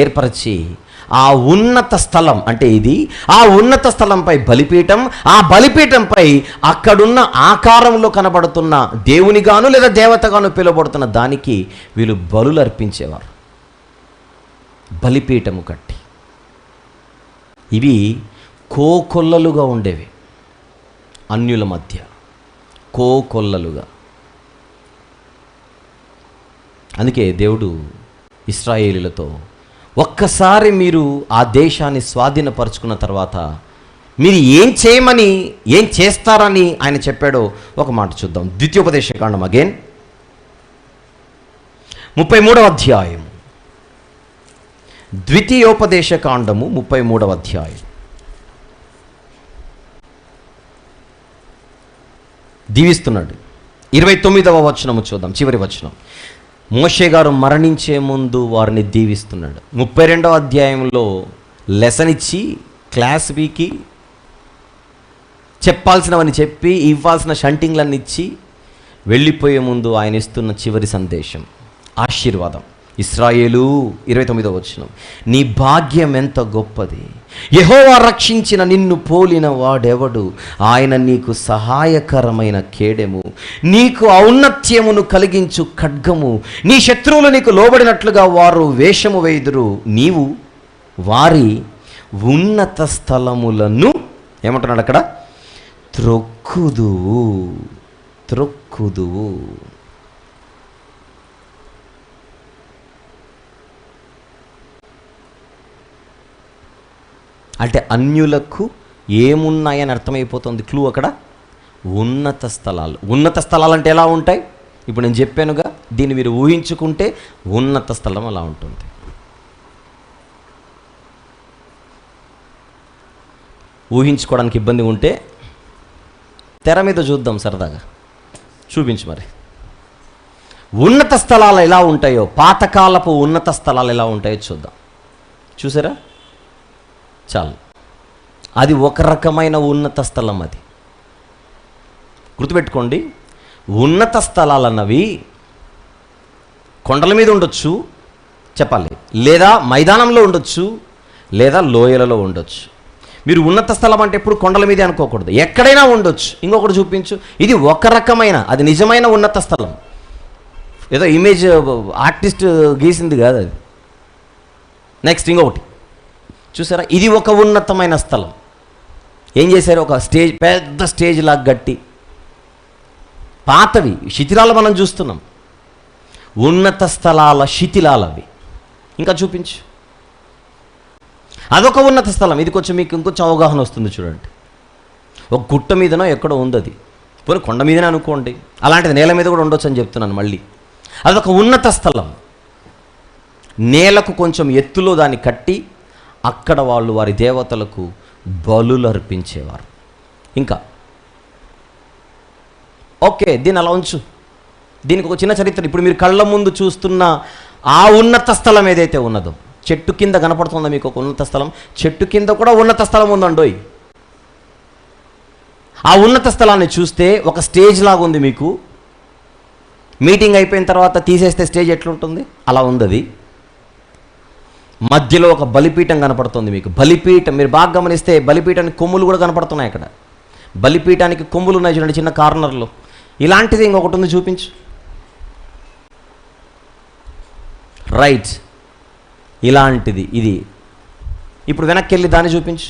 ఏర్పరిచి ఆ ఉన్నత స్థలం అంటే ఇది, ఆ ఉన్నత స్థలంపై బలిపీఠం, ఆ బలిపీఠంపై అక్కడున్న ఆకారంలో కనబడుతున్న దేవునిగాను లేదా దేవతగాను పిలువబడుతున్న దానికి వీళ్ళు బలులు అర్పించేవారు, బలిపీఠము కట్టి. ఇవి కోకొల్లలుగా ఉండేవి, అన్యుల మధ్య కోకొల్లలుగా. అందుకే దేవుడు ఇశ్రాయేలీలతో ఒక్కసారి మీరు ఆ దేశాన్ని స్వాధీనపరుచుకున్న తర్వాత మీరు ఏం చేస్తారని ఆయన చెప్పాడో ఒక మాట చూద్దాం. ద్వితీయోపదేశకాండం అగైన్ 33వ అధ్యాయం. ద్వితీయోపదేశకాండము 33వ అధ్యాయం. దీవిస్తున్నాడు. 29వ వచనము చూద్దాం, చివరి వచనం. మోషే గారు మరణించే ముందు వారిని దీవిస్తున్నాడు. 32వ అధ్యాయంలో లెసన్ ఇచ్చి, క్లాస్ వీకి చెప్పాల్సినవని చెప్పి, ఇవ్వాల్సిన షంటింగ్లన్నీ ఇచ్చి వెళ్ళిపోయే ముందు ఆయన ఇస్తున్న చివరి సందేశం, ఆశీర్వాదం. ఇశ్రాయేలు 29వ వచనం, నీ భాగ్యం ఎంత గొప్పది, యెహోవా రక్షించిన నిన్ను పోలిన వాడెవడు, ఆయన నీకు సహాయకరమైన కేడెము, నీకు ఔన్నత్యమును కలిగించు ఖడ్గము, నీ శత్రువులు నీకు లోబడినట్లుగా వారు వేషము వేయుదురు, నీవు వారి ఉన్నత స్థలములను ఏమంటున్నాడు అక్కడ, త్రొక్కుదువు. అంటే అన్యులకు ఏమున్నాయని అర్థమైపోతుంది. క్లూ అక్కడ ఉన్నత స్థలాలు. ఉన్నత స్థలాలు అంటే ఎలా ఉంటాయి? ఇప్పుడు నేను చెప్పానుగా, దీన్ని మీరు ఊహించుకుంటే ఉన్నత స్థలం అలా ఉంటుంది. ఊహించుకోవడానికి ఇబ్బంది ఉంటే తెర మీద చూద్దాం, సరదాగా చూపించు. మరి ఉన్నత స్థలాలు ఎలా ఉంటాయో, పాతకాలపు ఉన్నత స్థలాలు ఎలా ఉంటాయో చూద్దాం. చూసారా? చాలు, అది ఒక రకమైన ఉన్నత స్థలం. అది గుర్తుపెట్టుకోండి. ఉన్నత స్థలాలు అన్నవి కొండల మీద ఉండొచ్చు, చెప్పాలి, లేదా మైదానంలో ఉండొచ్చు, లేదా లోయలలో ఉండొచ్చు. మీరు ఉన్నత స్థలం అంటే ఎప్పుడు కొండల మీదే అనుకోకూడదు, ఎక్కడైనా ఉండొచ్చు. ఇంకొకటి చూపించు. ఇది ఒక రకమైన, అది నిజమైన ఉన్నత స్థలం, ఏదో ఇమేజ్ ఆర్టిస్ట్ గీసింది కాదు అది. నెక్స్ట్ ఇంకొకటి చూసారా, ఇది ఒక ఉన్నతమైన స్థలం. ఏం చేశారు? ఒక స్టేజ్, పెద్ద స్టేజ్ లాగా గట్టి, పాతవి శిథిలాలు మనం చూస్తున్నాం, ఉన్నత స్థలాల శిథిలాలు అవి. ఇంకా చూపించు. అదొక ఉన్నత స్థలం. ఇది కొంచెం మీకు ఇంకొంచెం అవగాహన వస్తుంది. చూడండి, ఒక గుట్ట మీదనో ఎక్కడో ఉంది అది, పోనీ కొండ మీదనే అనుకోండి, అలాంటిది నేల మీద కూడా ఉండొచ్చు అని చెప్తున్నాను మళ్ళీ. అదొక ఉన్నత స్థలం. నేలకు కొంచెం ఎత్తులో దాన్ని కట్టి అక్కడ వాళ్ళు వారి దేవతలకు బలులు అర్పించేవారు. ఇంకా ఓకే, దీన్ని అలా ఉంచు. దీనికి ఒక చిన్న చరిత్ర. ఇప్పుడు మీరు కళ్ళ ముందు చూస్తున్న ఆ ఉన్నత స్థలం ఏదైతే ఉన్నదో, చెట్టు కింద కనపడుతుందా మీకు ఒక ఉన్నత స్థలం? చెట్టు కింద కూడా ఉన్నత స్థలం ఉందండోయ్. ఆ ఉన్నత స్థలాన్ని చూస్తే ఒక స్టేజ్ లాగా ఉంది మీకు. మీటింగ్ అయిపోయిన తర్వాత తీసేస్తే స్టేజ్ ఎట్లుంటుంది అలా ఉంది అది. మధ్యలో ఒక బలిపీఠం కనపడుతుంది మీకు. బలిపీఠం మీరు బాగా గమనిస్తే బలిపీఠానికి కొమ్ములు కూడా కనపడుతున్నాయి అక్కడ. బలిపీఠానికి కొమ్ములు ఉన్నాయి చూడండి, చిన్న కార్నర్లో. ఇలాంటిది ఇంకొకటి ఉంది, చూపించు. రైట్, ఇలాంటిది ఇది. ఇప్పుడు వెనక్కి వెళ్ళి దాన్ని చూపించు.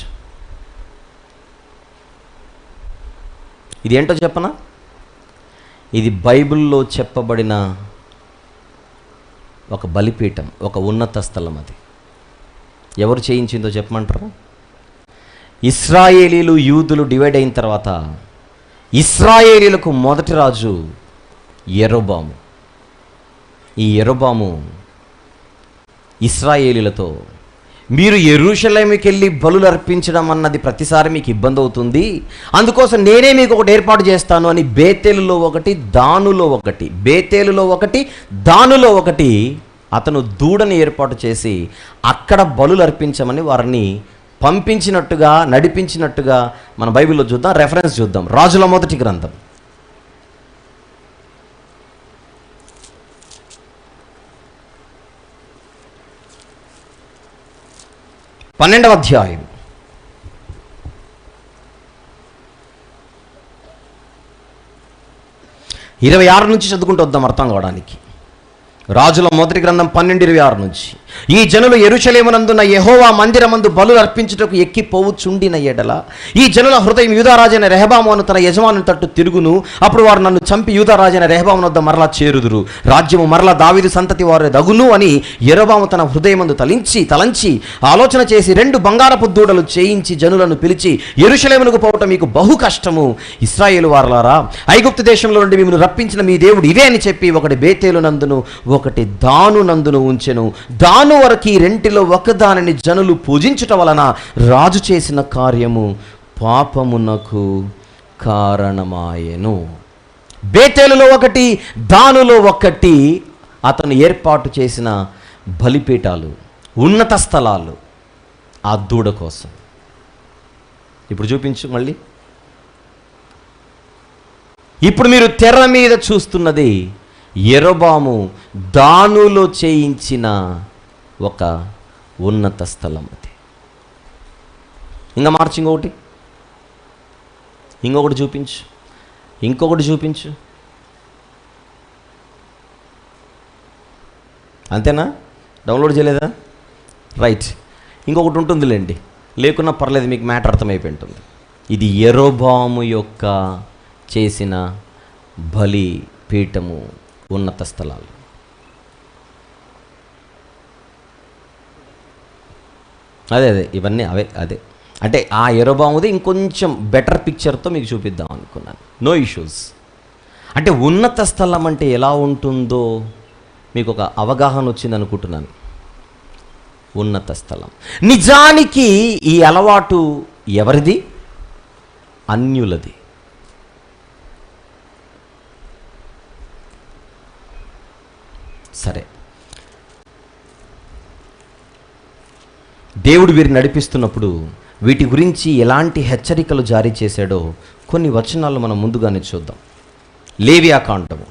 ఇది ఏంటో చెప్పనా? ఇది బైబిల్లో చెప్పబడిన ఒక బలిపీఠం, ఒక ఉన్నత స్థలం. అది ఎవరు చేయించిందో చెప్పమంటారా? ఇశ్రాయేలీలు యూదులు డివైడ్ అయిన తర్వాత ఇశ్రాయేలీలకు మొదటి రాజు యెరోబాము. ఈ యెరోబాము ఇశ్రాయేలీలతో, మీరు యెరూషలేముకి వెళ్ళి బలులు అర్పించడం అన్నది ప్రతిసారి మీకు ఇబ్బంది అవుతుంది, అందుకోసం నేనే మీకు ఒకటి ఏర్పాటు చేస్తాను అని బేతేలులో ఒకటి, దానులో ఒకటి అతను దూడని ఏర్పాటు చేసి అక్కడ బలులు అర్పించమని వారిని పంపించినట్టుగా, నడిపించినట్టుగా మన బైబిల్లో చూద్దాం. రెఫరెన్స్ చూద్దాం. రాజుల మొదటి గ్రంథం 12వ అధ్యాయం 26 నుంచి చదువుకుంటూ వద్దాం అర్థం కావడానికి. రాజుల మొదటి గ్రంథం 12:26 నుంచి. ఈ జనులు యెరూషలేమునందున్న యెహోవా మందిరమందు బలులు అర్పించుటకు ఎక్కిపోవుచుండిన ఎడల ఈ జనుల హృదయం యూదారాజైన రెహబాము అను తన యజమానుని తట్టు తిరుగును. అప్పుడు వారు నన్ను చంపి యూదారాజైన రెహబాము వద్ద మరలా చేరుదురు. రాజ్యము మరలా దావీదు సంతతి వారి దగును అని యెరొబాము తన హృదయమందు తలంచి ఆలోచన చేసి 2 బంగారపు దూడలు చేయించి జనులను పిలిచి, యెరూషలేమునకు పోవటం మీకు బహు కష్టము. ఇశ్రాయేలు వారలారా, ఐగుప్తు దేశంలో నుండి మిమ్మల్ని రప్పించిన మీ దేవుడు ఇదే అని చెప్పి ఒకటి బేతేలు నందును ఒకటి దాను నందును ఉంచెను. దాను వరకు ఈ రెంటిలో ఒకదానిని జనులు పూజించుట వలన రాజు చేసిన కార్యము పాపమునకు కారణమాయెను. బేతేలులో ఒకటి, దానులో ఒకటి అతను ఏర్పాటు చేసిన బలిపీఠాలు, ఉన్నత స్థలాలు ఆ దూడ కోసం. ఇప్పుడు చూపించు మళ్ళీ. ఇప్పుడు మీరు తెర మీద చూస్తున్నది యెరొబాము దానులో చేయించిన ఒక ఉన్నత స్థలం. అది ఇంకా మార్చి ఇంకొకటి చూపించు. అంతేనా? డౌన్లోడ్ చేయలేదా? రైట్. ఇంకొకటి ఉంటుందిలేండి, లేకున్నా పర్లేదు, మీకు మ్యాటర్ అర్థమైపోయి ఉంటుంది. ఇది యెరొబాము యొక్క చేసిన బలి పీఠము, ఉన్నత స్థలాలు. అదే ఇవన్నీ అదే అంటే ఆ యెరొబాముది ఇంకొంచెం బెటర్ పిక్చర్తో మీకు చూపిద్దాం అనుకున్నాను. No issues. అంటే ఉన్నత స్థలం అంటే ఎలా ఉంటుందో మీకు ఒక అవగాహన వచ్చింది అనుకుంటున్నాను. ఉన్నత స్థలం నిజానికి ఈ అలవాటు ఎవరిది? అన్యులది. సరే, దేవుడు వీరిని నడిపిస్తున్నప్పుడు వీటి గురించి ఎలాంటి హెచ్చరికలు జారీ చేశాడో కొన్ని వచనాలు మనం ముందుగానే చూద్దాం. లేవియాకాండము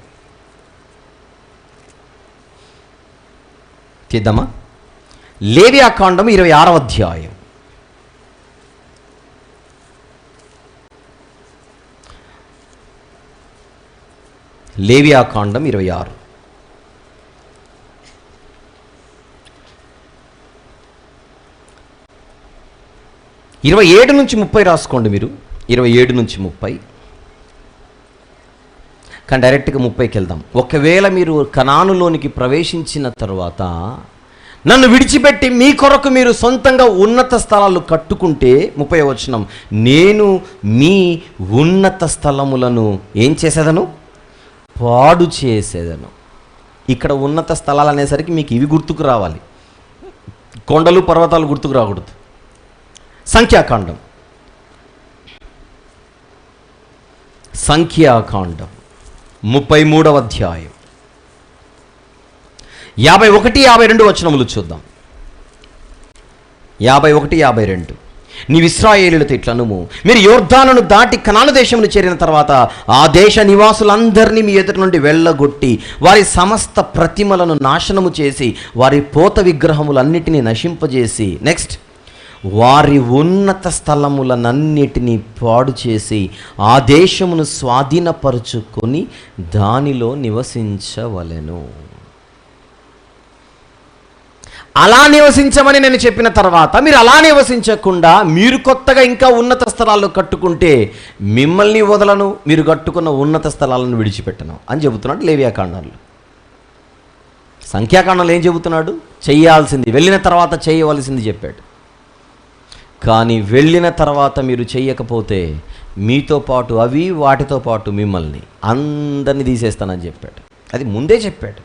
తీద్దామా? లేవియాకాండము 26వ అధ్యాయం. లేవియాకాండం 26. 27 నుంచి 30 రాసుకోండి మీరు. 27 నుంచి 30, కానీ డైరెక్ట్గా 30కి వెళ్దాం. ఒకవేళ మీరు కనానులోనికి ప్రవేశించిన తర్వాత నన్ను విడిచిపెట్టి మీ కొరకు మీరు సొంతంగా ఉన్నత స్థలాలు కట్టుకుంటే, 30వ వచనం, నేను మీ ఉన్నత స్థలములను ఏం చేసేదను? పాడు చేసేదను. ఇక్కడ ఉన్నత స్థలాలు అనేసరికి మీకు ఇవి గుర్తుకు రావాలి, కొండలు పర్వతాలు గుర్తుకు రాకూడదు. సంఖ్యాకాండం 33వ అధ్యాయం 51-52 వచనములు చూద్దాం. 51-52. నీవు ఇశ్రాయేలీయులతో ఇట్లనుము, మీరు యొర్దానును దాటి కనాను దేశమును చేరిన తర్వాత ఆ దేశ నివాసులందరినీ మీ ఎదుటి నుండి వెళ్ళగొట్టి వారి సమస్త ప్రతిమలను నాశనము చేసి వారి పోత విగ్రహములన్నిటినీ నశింపజేసి, నెక్స్ట్, వారి ఉన్నత స్థలములనన్నిటినీ పాడు చేసి ఆ దేశమును స్వాధీనపరుచుకొని దానిలో నివసించవలెను. అలా నివసించమని నేను చెప్పిన తర్వాత మీరు అలా నివసించకుండా మీరు కొత్తగా ఇంకా ఉన్నత స్థలాల్లో కట్టుకుంటే మిమ్మల్ని వదలను, మీరు కట్టుకున్న ఉన్నత స్థలాలను విడిచిపెట్టను అని చెబుతున్నాడు లేవియాకాండంలో. సంఖ్యాకాండంలో ఏం చెబుతున్నాడు? చెయ్యాల్సింది, వెళ్ళిన తర్వాత చేయవలసింది చెప్పాడు. కానీ వెళ్ళిన తర్వాత మీరు చెయ్యకపోతే మీతో పాటు అవి, వాటితో పాటు మిమ్మల్ని అందరినీ తీసేస్తానని చెప్పాడు. అది ముందే చెప్పాడు.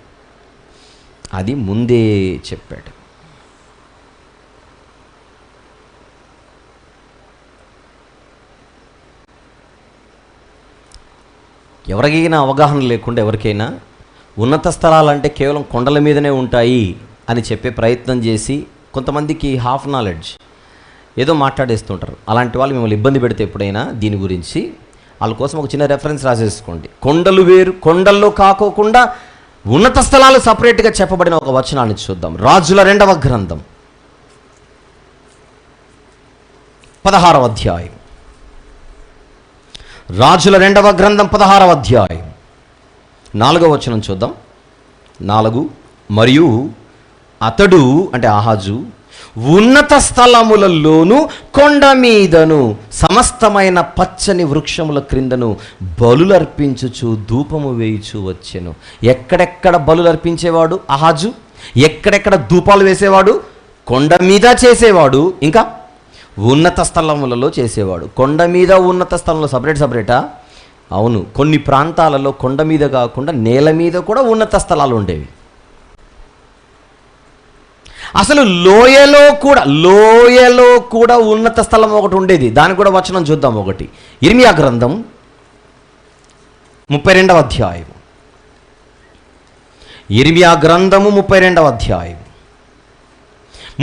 ఎవరికైనా అవగాహన లేకుండా, ఎవరికైనా ఉన్నత స్థలాలంటే కేవలం కొండల మీదనే ఉంటాయి అని చెప్పే ప్రయత్నం చేసి కొంతమందికి హాఫ్ నాలెడ్జ్ ఏదో మాట్లాడేస్తుంటారు. అలాంటి వాళ్ళు మిమ్మల్ని ఇబ్బంది పెడితే ఎప్పుడైనా దీని గురించి వాళ్ళ కోసం ఒక చిన్న రెఫరెన్స్ రాసేసుకోండి. కొండలు వేరు, కొండల్లో కాకోకుండా ఉన్నత స్థలాలు సపరేట్గా చెప్పబడిన ఒక వచనాన్ని చూద్దాం. రాజుల 2వ గ్రంథం 16వ అధ్యాయం, రాజుల 2వ గ్రంథం 16వ అధ్యాయం 4వ వచనం చూద్దాం. 4 మరియు అతడు అంటే ఆహాజు ఉన్నత స్థలములలోను కొండ మీదను సమస్తమైన పచ్చని వృక్షముల క్రిందను బలులర్పించుచు ధూపము వేయుచు వచ్చెను. ఎక్కడెక్కడ బలులర్పించేవాడు ఆహాజు? ఎక్కడెక్కడ ధూపాలు వేసేవాడు? కొండ మీద చేసేవాడు, ఇంకా ఉన్నత స్థలములలో చేసేవాడు. కొండ మీద ఉన్నత స్థలంలో సపరేటా? అవును, కొన్ని ప్రాంతాలలో కొండ మీద కాకుండా నేల మీద కూడా ఉన్నత స్థలాలు ఉండేవి. అసలు లోయలో కూడా ఉన్నత స్థలం ఒకటి ఉండేది. దానికి కూడా వచనం చూద్దాం. ఒకటి ఇర్మియా గ్రంథం 32వ అధ్యాయం, ఇర్మియా గ్రంథము 32వ అధ్యాయం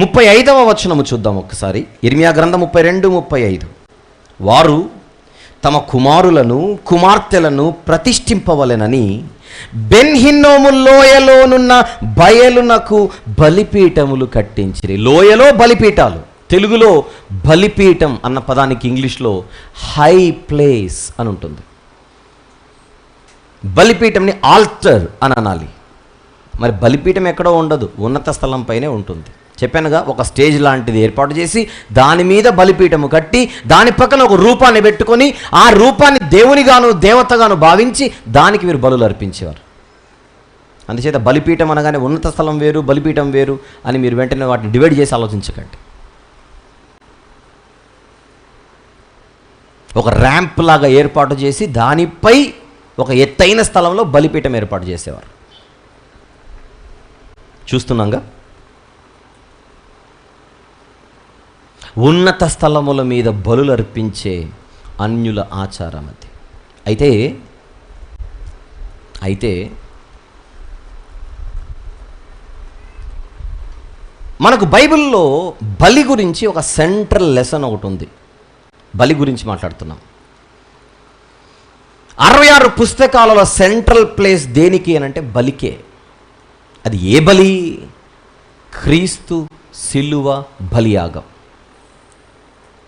35వ వచనము చూద్దాం ఒకసారి. ఇర్మియా గ్రంథం 32:35. వారు తమ కుమారులను కుమార్తెలను ప్రతిష్ఠింపవలెనని బెన్ హిన్నోము లోయలోనున్న బయలునకు బలిపీఠములు కట్టించిరి. లోయలో బలిపీఠాలు. తెలుగులో బలిపీఠం అన్న పదానికి ఇంగ్లీష్లో హై ప్లేస్ అని ఉంటుంది. బలిపీఠంని ఆల్టర్ అని అనాలి. మరి బలిపీఠం ఎక్కడో ఉండదు, ఉన్నత స్థలం పైనే ఉంటుంది. చెప్పానుగా, ఒక స్టేజ్ లాంటిది ఏర్పాటు చేసి దాని మీద బలిపీఠము కట్టి దాని పక్కన ఒక రూపాన్ని పెట్టుకొని ఆ రూపాన్ని దేవునిగాను దేవతగాను భావించి దానికి వీరు బలులు అర్పించేవారు. అందుచేత బలిపీఠం అనగానే ఉన్నత స్థలం వేరు, బలిపీఠం వేరు అని మీరు వెంటనే వాటిని డివైడ్ చేసి ఆలోచించకండి. ఒక ర్యాంప్ లాగా ఏర్పాటు చేసి దానిపై ఒక ఎత్తైన స్థలంలో బలిపీఠం ఏర్పాటు చేసేవారు. చూస్తున్నాంగా, ఉన్నత స్థలముల మీద బలులు అర్పించే అన్యుల ఆచారం అది. అయితే మనకు బైబిల్లో బలి గురించి ఒక సెంట్రల్ లెసన్ ఒకటి ఉంది. బలి గురించి మాట్లాడుతున్నాం. 66 పుస్తకాలలో సెంట్రల్ ప్లేస్ దేనికి అని అంటే బలికే. అది ఏ బలి? క్రీస్తు సిలువ బలియాగం.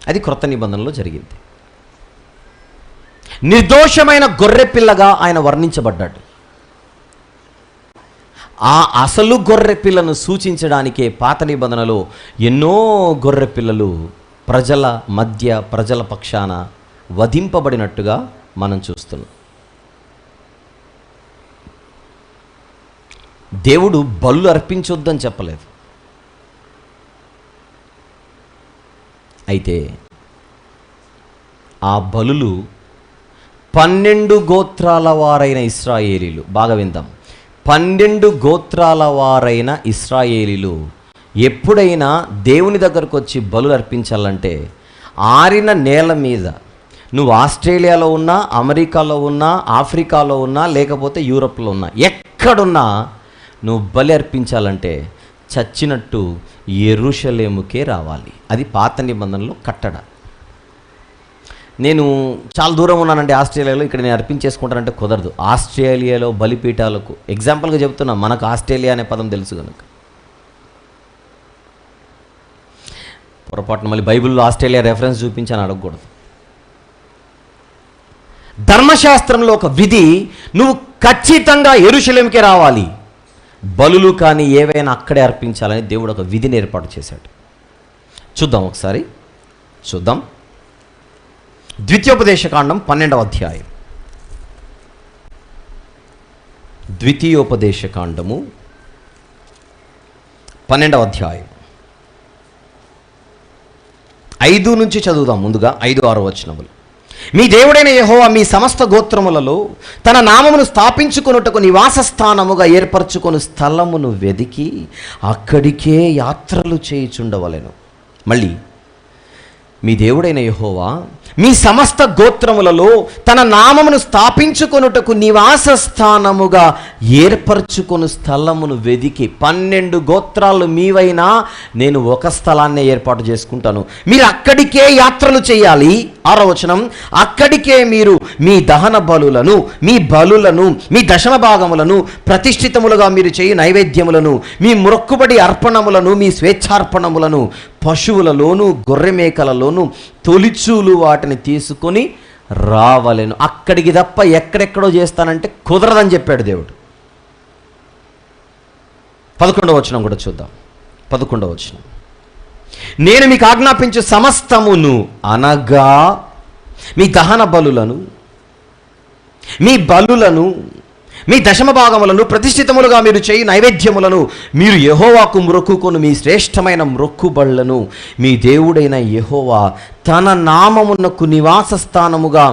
అది క్రొత్త నిబంధనలో జరిగింది. నిర్దోషమైన గొర్రెపిల్లగా ఆయన వర్ణించబడ్డాడు. ఆ అసలు గొర్రెపిల్లను సూచించడానికే పాత నిబంధనలో ఎన్నో గొర్రెపిల్లలు ప్రజల మధ్య ప్రజల పక్షాన వధింపబడినట్టుగా మనం చూస్తున్నాం. దేవుడు బలు అర్పించొద్దని చెప్పలేదు. అయితే ఆ బలులు 12 గోత్రాల వారైన ఇశ్రాయేలీలు, బాగా విందాం, 12 గోత్రాల వారైన ఇశ్రాయేలీలు ఎప్పుడైనా దేవుని దగ్గరకు వచ్చి బలులు అర్పించాలంటే ఆరిన నేల మీద, నువ్వు ఆస్ట్రేలియాలో ఉన్నా, అమెరికాలో ఉన్నా, ఆఫ్రికాలో ఉన్నా, లేకపోతే యూరప్లో ఉన్నా, ఎక్కడున్నా నువ్వు బలి అర్పించాలంటే చచ్చినట్టు యెరూషలేముకే రావాలి. అది పాత నిబంధనలో కట్టడ. నేను చాలా దూరం ఉన్నానండి ఆస్ట్రేలియాలో, ఇక్కడ నేను అర్పించేసుకుంటానంటే కుదరదు. ఆస్ట్రేలియాలో బలిపీఠాలకు ఎగ్జాంపుల్గా చెప్తున్నా, మనకు ఆస్ట్రేలియా అనే పదం తెలుసు కనుక. పొరపాటున మళ్ళీ బైబిల్లో ఆస్ట్రేలియా రెఫరెన్స్ చూపించని అడగకూడదు. ధర్మశాస్త్రంలో ఒక విధి, నువ్వు ఖచ్చితంగా యెరూషలేముకే రావాలి, బలులు కానీ ఏవైనా అక్కడే అర్పించాలని దేవుడు ఒక విధిని ఏర్పాటు చేశాడు. చూద్దాం ఒకసారి. ద్వితీయోపదేశకాండం 12వ అధ్యాయం. ద్వితీయోపదేశకాండము 12వ అధ్యాయం 5 నుంచి చదువుదాం. ముందుగా 5-6 వచనములు. మీ దేవుడైన యెహోవా మీ సమస్త గోత్రములలో తన నామమును స్థాపించుకొనుటకు నివాస స్థానముగా ఏర్పరచుకొని స్థలమును వెదికి అక్కడికే యాత్రలు చేయుచుండవలెను. మళ్ళీ, మీ దేవుడైన యెహోవా మీ సమస్త గోత్రములలో తన నామమును స్థాపించుకొనుటకు నివాస స్థానముగా ఏర్పరచుకొను స్థలమును వెదికి. 12 గోత్రాలు మీవైనా నేను ఒక స్థలాన్నే ఏర్పాటు చేసుకుంటాను, మీరు అక్కడికే యాత్రలు చేయాలి. 6వ వచనం, అక్కడికే మీరు మీ దహన బలులను, మీ బలులను, మీ దశమ భాగములను, ప్రతిష్ఠితములుగా మీరు చేయు నైవేద్యములను, మీ మొక్కుబడి అర్పణములను, మీ స్వేచ్ఛార్పణములను పశువులలోను గొర్రె మేకలలోను తొలిచూలు వాటిని తీసుకొని రావలెను. అక్కడికి తప్ప ఎక్కడెక్కడో చేస్తానంటే కుదరదని చెప్పాడు దేవుడు. 11వ వచనం కూడా చూద్దాం. 11వ వచనం, నేను మీకు ఆజ్ఞాపించు సమస్తమును అనగా మీ దహన బలులను, మీ బలులను, మీ దశమ భాగములను, ప్రతిష్ఠితములుగా మీరు చేయు నైవేద్యములను, మీరు యెహోవాకు మ్రొక్కుకొను మీ శ్రేష్టమైన మ్రొక్కుబళ్లను మీ దేవుడైన యెహోవా తన నామమునకు నివాస స్థానముగా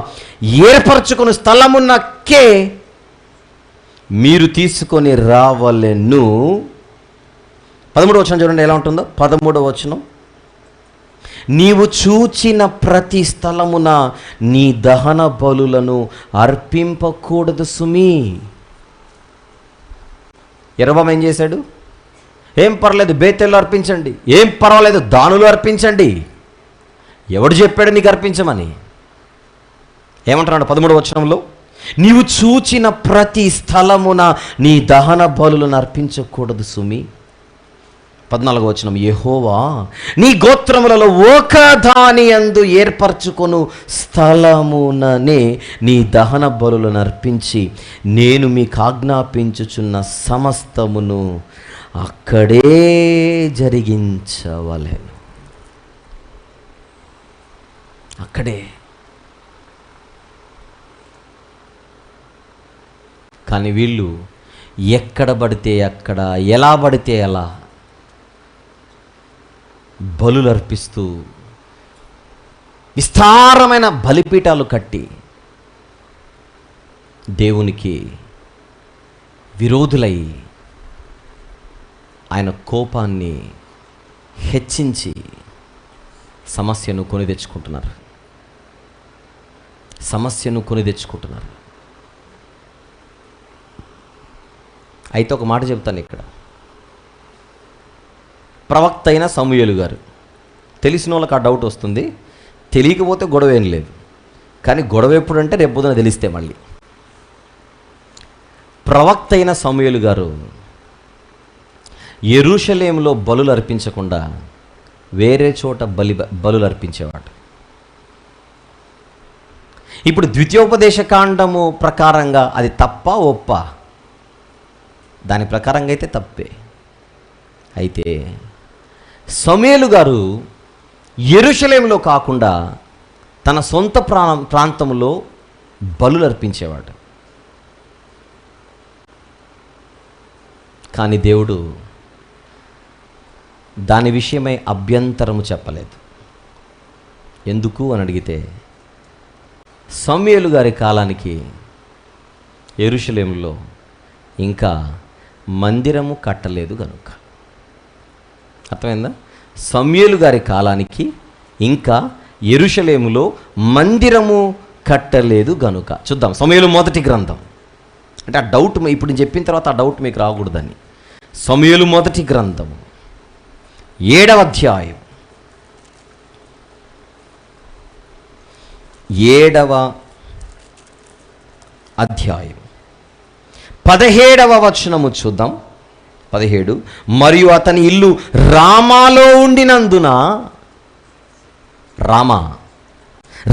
ఏర్పరచుకుని స్థలమునకే మీరు తీసుకొని రావలెను. 13వ వచనం చూడండి ఎలా ఉంటుందో. 13వ వచనం, నీవు చూచిన ప్రతి స్థలమున నీ దహన బలులను అర్పింపకూడదు సుమి. యెరొబెయాము ఏం చేశాడు? ఏం పర్లేదు బేతేల్లో అర్పించండి, ఏం పర్వాలేదు దానులు అర్పించండి. ఎవడు చెప్పాడు నీకు అర్పించమని? ఏమంటున్నాడు 13వ వచనంలో? నీవు చూచిన ప్రతి స్థలమున నీ దహన బలులను అర్పించకూడదు సుమి. 14వ వచనం, యెహోవా నీ గోత్రములలో ఒక దాని యందు ఏర్పరచుకొను స్థలముననే నీ దహన బలులను అర్పించి నేను మీకు ఆజ్ఞాపించుచున్న సమస్తమును అక్కడే జరిగించవలెను. అక్కడే. కానీ వీళ్ళు ఎక్కడ పడితే అక్కడ, ఎలా పడితే ఎలా బలులు అర్పిస్తూ విస్తారమైన బలిపీఠాలు కట్టి దేవునికి విరోధులై ఆయన కోపాన్ని హెచ్చించి సమస్యను కొని తెచ్చుకుంటున్నారు. అయితే ఒక మాట చెప్తాను ఇక్కడ. ప్రవక్త అయిన సమూయేలు గారు, తెలిసిన వాళ్ళకి ఆ డౌట్ వస్తుంది, తెలియకపోతే గొడవ ఏం లేదు. కానీ గొడవ ఎప్పుడంటే రేపు పొద్దున తెలిస్తే మళ్ళీ. ప్రవక్త అయిన సమూయేలు గారు యెరూషలేములో బలులు అర్పించకుండా వేరే చోట బలులు అర్పించేవాడు. ఇప్పుడు ద్వితీయోపదేశ కాండము ప్రకారంగా అది తప్ప ఒప్ప? దాని ప్రకారంగా అయితే తప్పే. అయితే సమూయేలు గారు యెరూషలేములో కాకుండా తన సొంత ప్రాంతంలో బలులు అర్పించేవాడు. కానీ దేవుడు దాని విషయమై అభ్యంతరము చెప్పలేదు. ఎందుకు అని అడిగితే, సమూయేలు గారి కాలానికి యెరూషలేములో ఇంకా మందిరము కట్టలేదు కనుక. అర్థమైందా? సమూయేలు గారి కాలానికి ఇంకా యెరూషలేములో మందిరము కట్టలేదు గనుక. చూద్దాం సమూయేలు మొదటి గ్రంథం. అంటే ఆ డౌట్ ఇప్పుడు నేను చెప్పిన తర్వాత ఆ డౌట్ మీకు రాకూడదని. సమూయేలు మొదటి గ్రంథం 7వ అధ్యాయం 17వ వచనము చూద్దాం. 17, మరియు అతని ఇల్లు రామాలో ఉండినందున,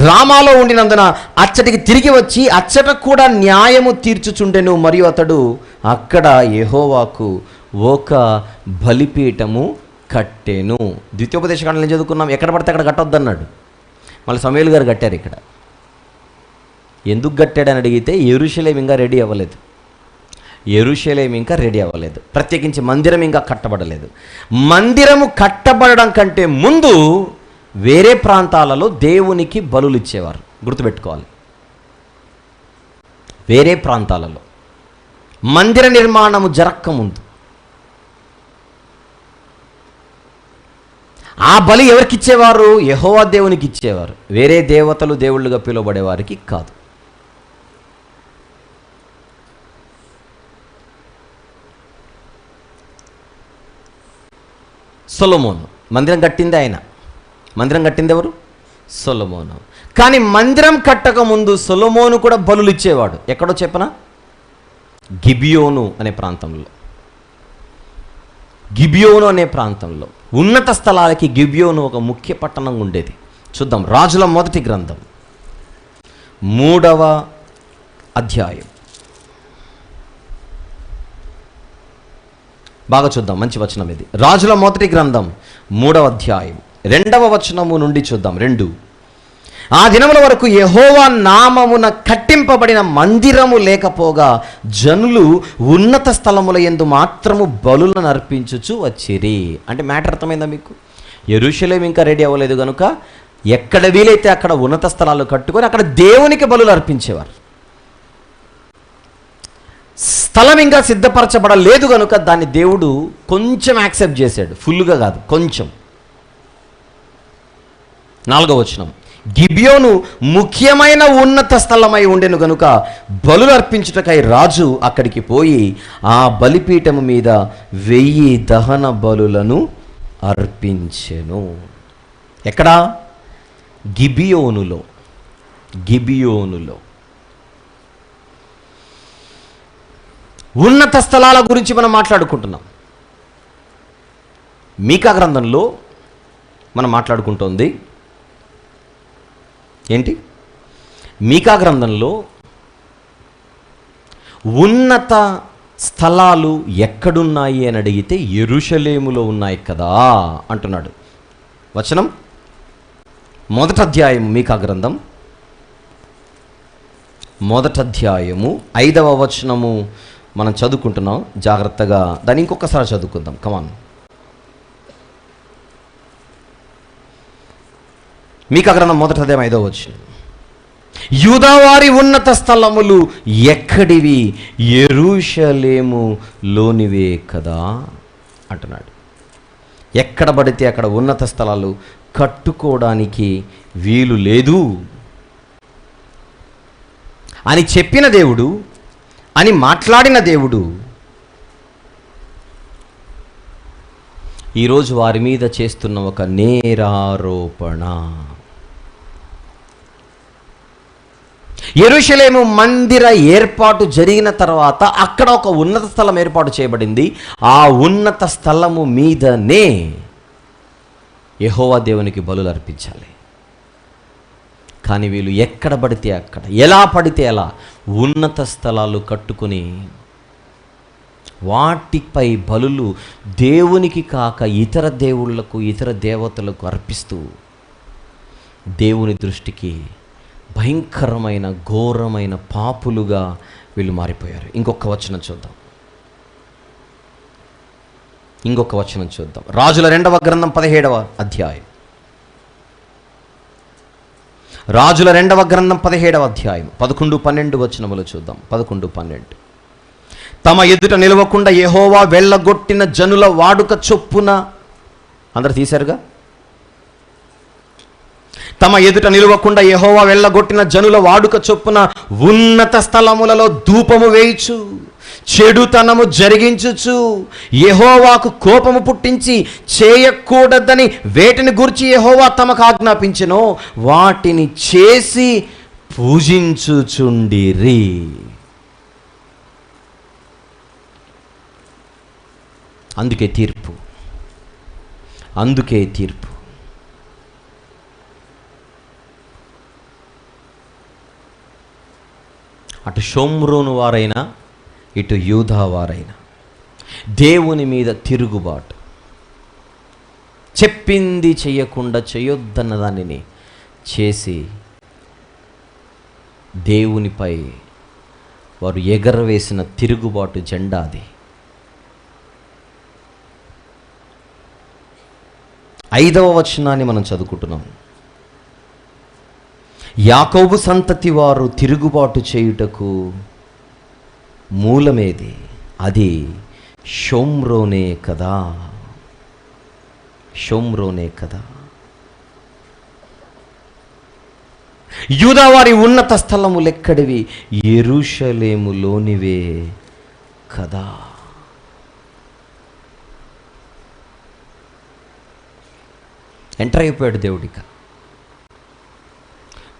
రామాలో ఉండినందున అచ్చటికి తిరిగి వచ్చి అచ్చట కూడా న్యాయము తీర్చుచుండెను. మరియు అతడు అక్కడ యెహోవాకు ఒక బలిపీఠము కట్టెను. ద్వితీయోపదేశకాండలో చదువుకున్నాం, ఎక్కడ పడితే అక్కడ కట్టొద్దన్నాడు. మళ్ళీ సమూయేలు గారు కట్టారు ఇక్కడ. ఎందుకు కట్టాడని అడిగితే యెరూషలేము ఇంకా రెడీ అవ్వలేదు. ప్రత్యేకించి మందిరం ఇంకా కట్టబడలేదు. మందిరము కట్టబడడం కంటే ముందు వేరే ప్రాంతాలలో దేవునికి బలులు ఇచ్చేవారు. గుర్తుపెట్టుకోవాలి. వేరే ప్రాంతాలలో మందిర నిర్మాణము జరక్కముందు ఆ బలి ఎవరికి ఇచ్చేవారు? యెహోవా దేవునికి ఇచ్చేవారు. వేరే దేవతలు దేవుళ్ళుగా పిలువబడే వారికి కాదు. సొలొమోను మందిరం కట్టింది ఆయన. మందిరం కట్టింది ఎవరు? సొలొమోను. కానీ మందిరం కట్టక ముందు సొలొమోను కూడా బలులు ఇచ్చేవాడు. ఎక్కడో చెప్పనా? గిబియోను అనే ప్రాంతంలో. గిబియోను అనే ప్రాంతంలో ఉన్నత స్థలాలకి గిబియోను ఒక ముఖ్య పట్టణంగా ఉండేది. చూద్దాం, రాజుల మొదటి గ్రంథం 3వ అధ్యాయం. బాగా చూద్దాం, మంచి వచనం ఇది. రాజుల మొదటి గ్రంథం 3వ అధ్యాయం 2వ వచనము నుండి చూద్దాం. 2. ఆ దినముల వరకు యెహోవా నామమున కట్టింపబడిన మందిరము లేకపోగా జనులు ఉన్నత స్థలముల యందు మాత్రము బలులను అర్పించుచు వచ్చిరి. అంటే మ్యాటర్ అర్థమైందా మీకు? యెరూషలేము ఇంకా రెడీ అవ్వలేదు కనుక ఎక్కడ వీలైతే అక్కడ ఉన్నత స్థలాలు కట్టుకొని అక్కడ దేవునికి బలులు అర్పించేవారు. స్థలం ఇంకా సిద్ధపరచబడలేదు కనుక దాన్ని దేవుడు కొంచెం యాక్సెప్ట్ చేశాడు, ఫుల్గా కాదు, కొంచెం. 4వ వచనం, గిబియోను ముఖ్యమైన ఉన్నత స్థలమై ఉండెను గనుక బలులు అర్పించుటకై రాజు అక్కడికి పోయి ఆ బలిపీఠము మీద 1000 దహన బలులను అర్పించెను. ఎక్కడా? గిబియోనులో. ఉన్నత స్థలాల గురించి మనం మాట్లాడుకుంటున్నాం. మీకా గ్రంథంలో మనం మాట్లాడుకుంటోంది ఏంటి? మీకా గ్రంథంలో ఉన్నత స్థలాలు ఎక్కడున్నాయి అని అడిగితే యెరూషలేములో ఉన్నాయి కదా అంటున్నాడు. వచనం 1వ అధ్యాయం, మీకా గ్రంథం 1వ అధ్యాయము 5వ వచనము మనం చదువుకుంటున్నాం. జాగ్రత్తగా దాన్ని ఇంకొకసారి చదువుకుందాం. కమాన్. మీకా గ్రంథం 1వ అధ్యాయం 5వ వచనం, యూదావారి ఉన్నత స్థలములు ఎక్కడివి? యెరూషలేములోనివే కదా అంటున్నాడు. ఎక్కడ పడితే అక్కడ ఉన్నత స్థలాలు కట్టుకోవడానికి వీలు లేదు అని చెప్పిన దేవుడు, అని మాట్లాడిన దేవుడు ఈరోజు వారి మీద చేస్తున్న ఒక నేరారోపణ. యెరూషలేము మందిర ఏర్పాటు జరిగిన తర్వాత అక్కడ ఒక ఉన్నత స్థలం ఏర్పాటు చేయబడింది. ఆ ఉన్నత స్థలము మీదనే యెహోవా దేవునికి బలులు అర్పించాలి. కానీ వీళ్ళు ఎక్కడ పడితే అక్కడ, ఎలా పడితే అలా ఉన్నత స్థలాలు కట్టుకుని వాటిపై బలులు దేవునికి కాక ఇతర దేవుళ్లకు, ఇతర దేవతలకు అర్పిస్తూ దేవుని దృష్టికి భయంకరమైన ఘోరమైన పాపులుగా వీళ్ళు మారిపోయారు. ఇంకొక వచనం చూద్దాం. రాజుల 2వ గ్రంథం 17వ అధ్యాయం. రాజుల 2వ గ్రంథం 17వ అధ్యాయం 11, 12 వచనములు చూద్దాం. 11, 12. తమ ఎదుట నిలవకుండా యెహోవా వెళ్ళగొట్టిన జనుల వాడుక చొప్పున, అందరు తీశారుగా, తమ ఎదుట నిలవకుండా యెహోవా వెళ్ళగొట్టిన జనుల వాడుక చొప్పున ఉన్నత స్థలములలో ధూపము వేయుచు, చెడుతనము జరిగించుచు, యెహోవాకు కోపము పుట్టించి చేయకూడదని వేటిని గురించి యెహోవా తమకు ఆజ్ఞాపించెనో వాటిని చేసి పూజించుచుండిరి. అందుకే తీర్పు. అటు షోమ్రోను వారైనా ఇటు యూదా వారైనా దేవుని మీద తిరుగుబాటు, చెప్పింది చెయ్యకుండా చేయొద్దన్న దానిని చేసి దేవునిపై వారు ఎగరవేసిన తిరుగుబాటు జెండా అది. 5వ వచనాన్ని మనం చదువుకుంటున్నాం. యాకోబు సంతతి వారు తిరుగుబాటు చేయుటకు మూలమేది? అది షోమ్రోనే కదా. యూదావారి ఉన్నత స్థలములు ఎక్కడివి? యెరూషలేములోనివే కదా. ఎంటర్ అయిపోయాడు దేవుడిక.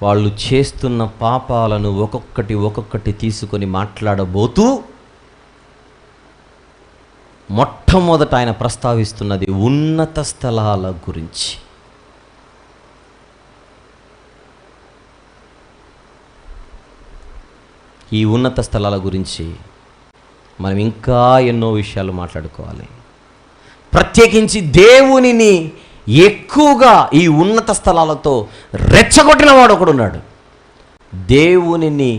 వాళ్ళు చేస్తున్న పాపాలను ఒక్కొక్కటి తీసుకొని మాట్లాడబోతూ మొట్టమొదట ఆయన ప్రస్తావిస్తున్నది ఉన్నత స్థలాల గురించి. ఈ ఉన్నత స్థలాల గురించి మనం ఇంకా ఎన్నో విషయాలు మాట్లాడుకోవాలి. ప్రత్యేకించి దేవునిని ఎక్కువగా ఈ ఉన్నత స్థలాలతో రెచ్చగొట్టిన వాడు ఒకడున్నాడు. దేవునిని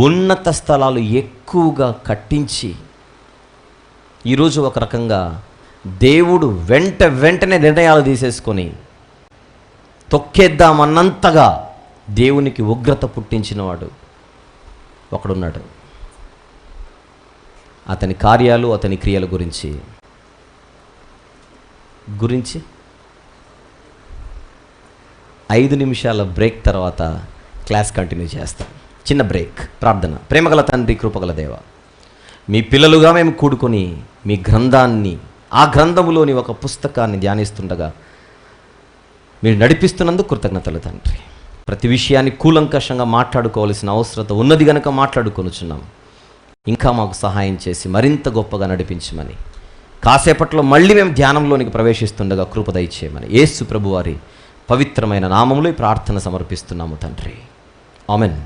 ఉన్నత స్థలాలు ఎక్కువగా కట్టించి ఈరోజు ఒక రకంగా దేవుడు వెంటనే నిర్ణయాలు తీసేసుకొని తొక్కేద్దామన్నంతగా దేవునికి ఉగ్రత పుట్టించినవాడు ఒకడున్నాడు. అతని కార్యాలు, అతని క్రియల గురించి 5 నిమిషాల బ్రేక్ తర్వాత క్లాస్ కంటిన్యూ చేస్తాం. చిన్న బ్రేక్. ప్రార్థన. ప్రేమగల తండ్రి, కృపగల దేవ, మీ పిల్లలుగా మేము కూడుకొని మీ గ్రంథాన్ని, ఆ గ్రంథములోని ఒక పుస్తకాన్ని ధ్యానిస్తుండగా మీరు నడిపిస్తున్నందుకు కృతజ్ఞతలు తండ్రి. ప్రతి విషయాన్ని కూలంకషంగా మాట్లాడుకోవాల్సిన అవసరత ఉన్నది కనుక మాట్లాడుకొనుచున్నాం. ఇంకా మాకు సహాయం చేసి మరింత గొప్పగా నడిపించమని, కాసేపట్లో మళ్ళీ మేము ధ్యానంలోనికి ప్రవేశిస్తుండగా కృప దయచేయమని యేసు ప్రభువారి పవిత్రమైన నామములో ఈ ప్రార్థన సమర్పిస్తున్నాము తండ్రి. ఆమెన్.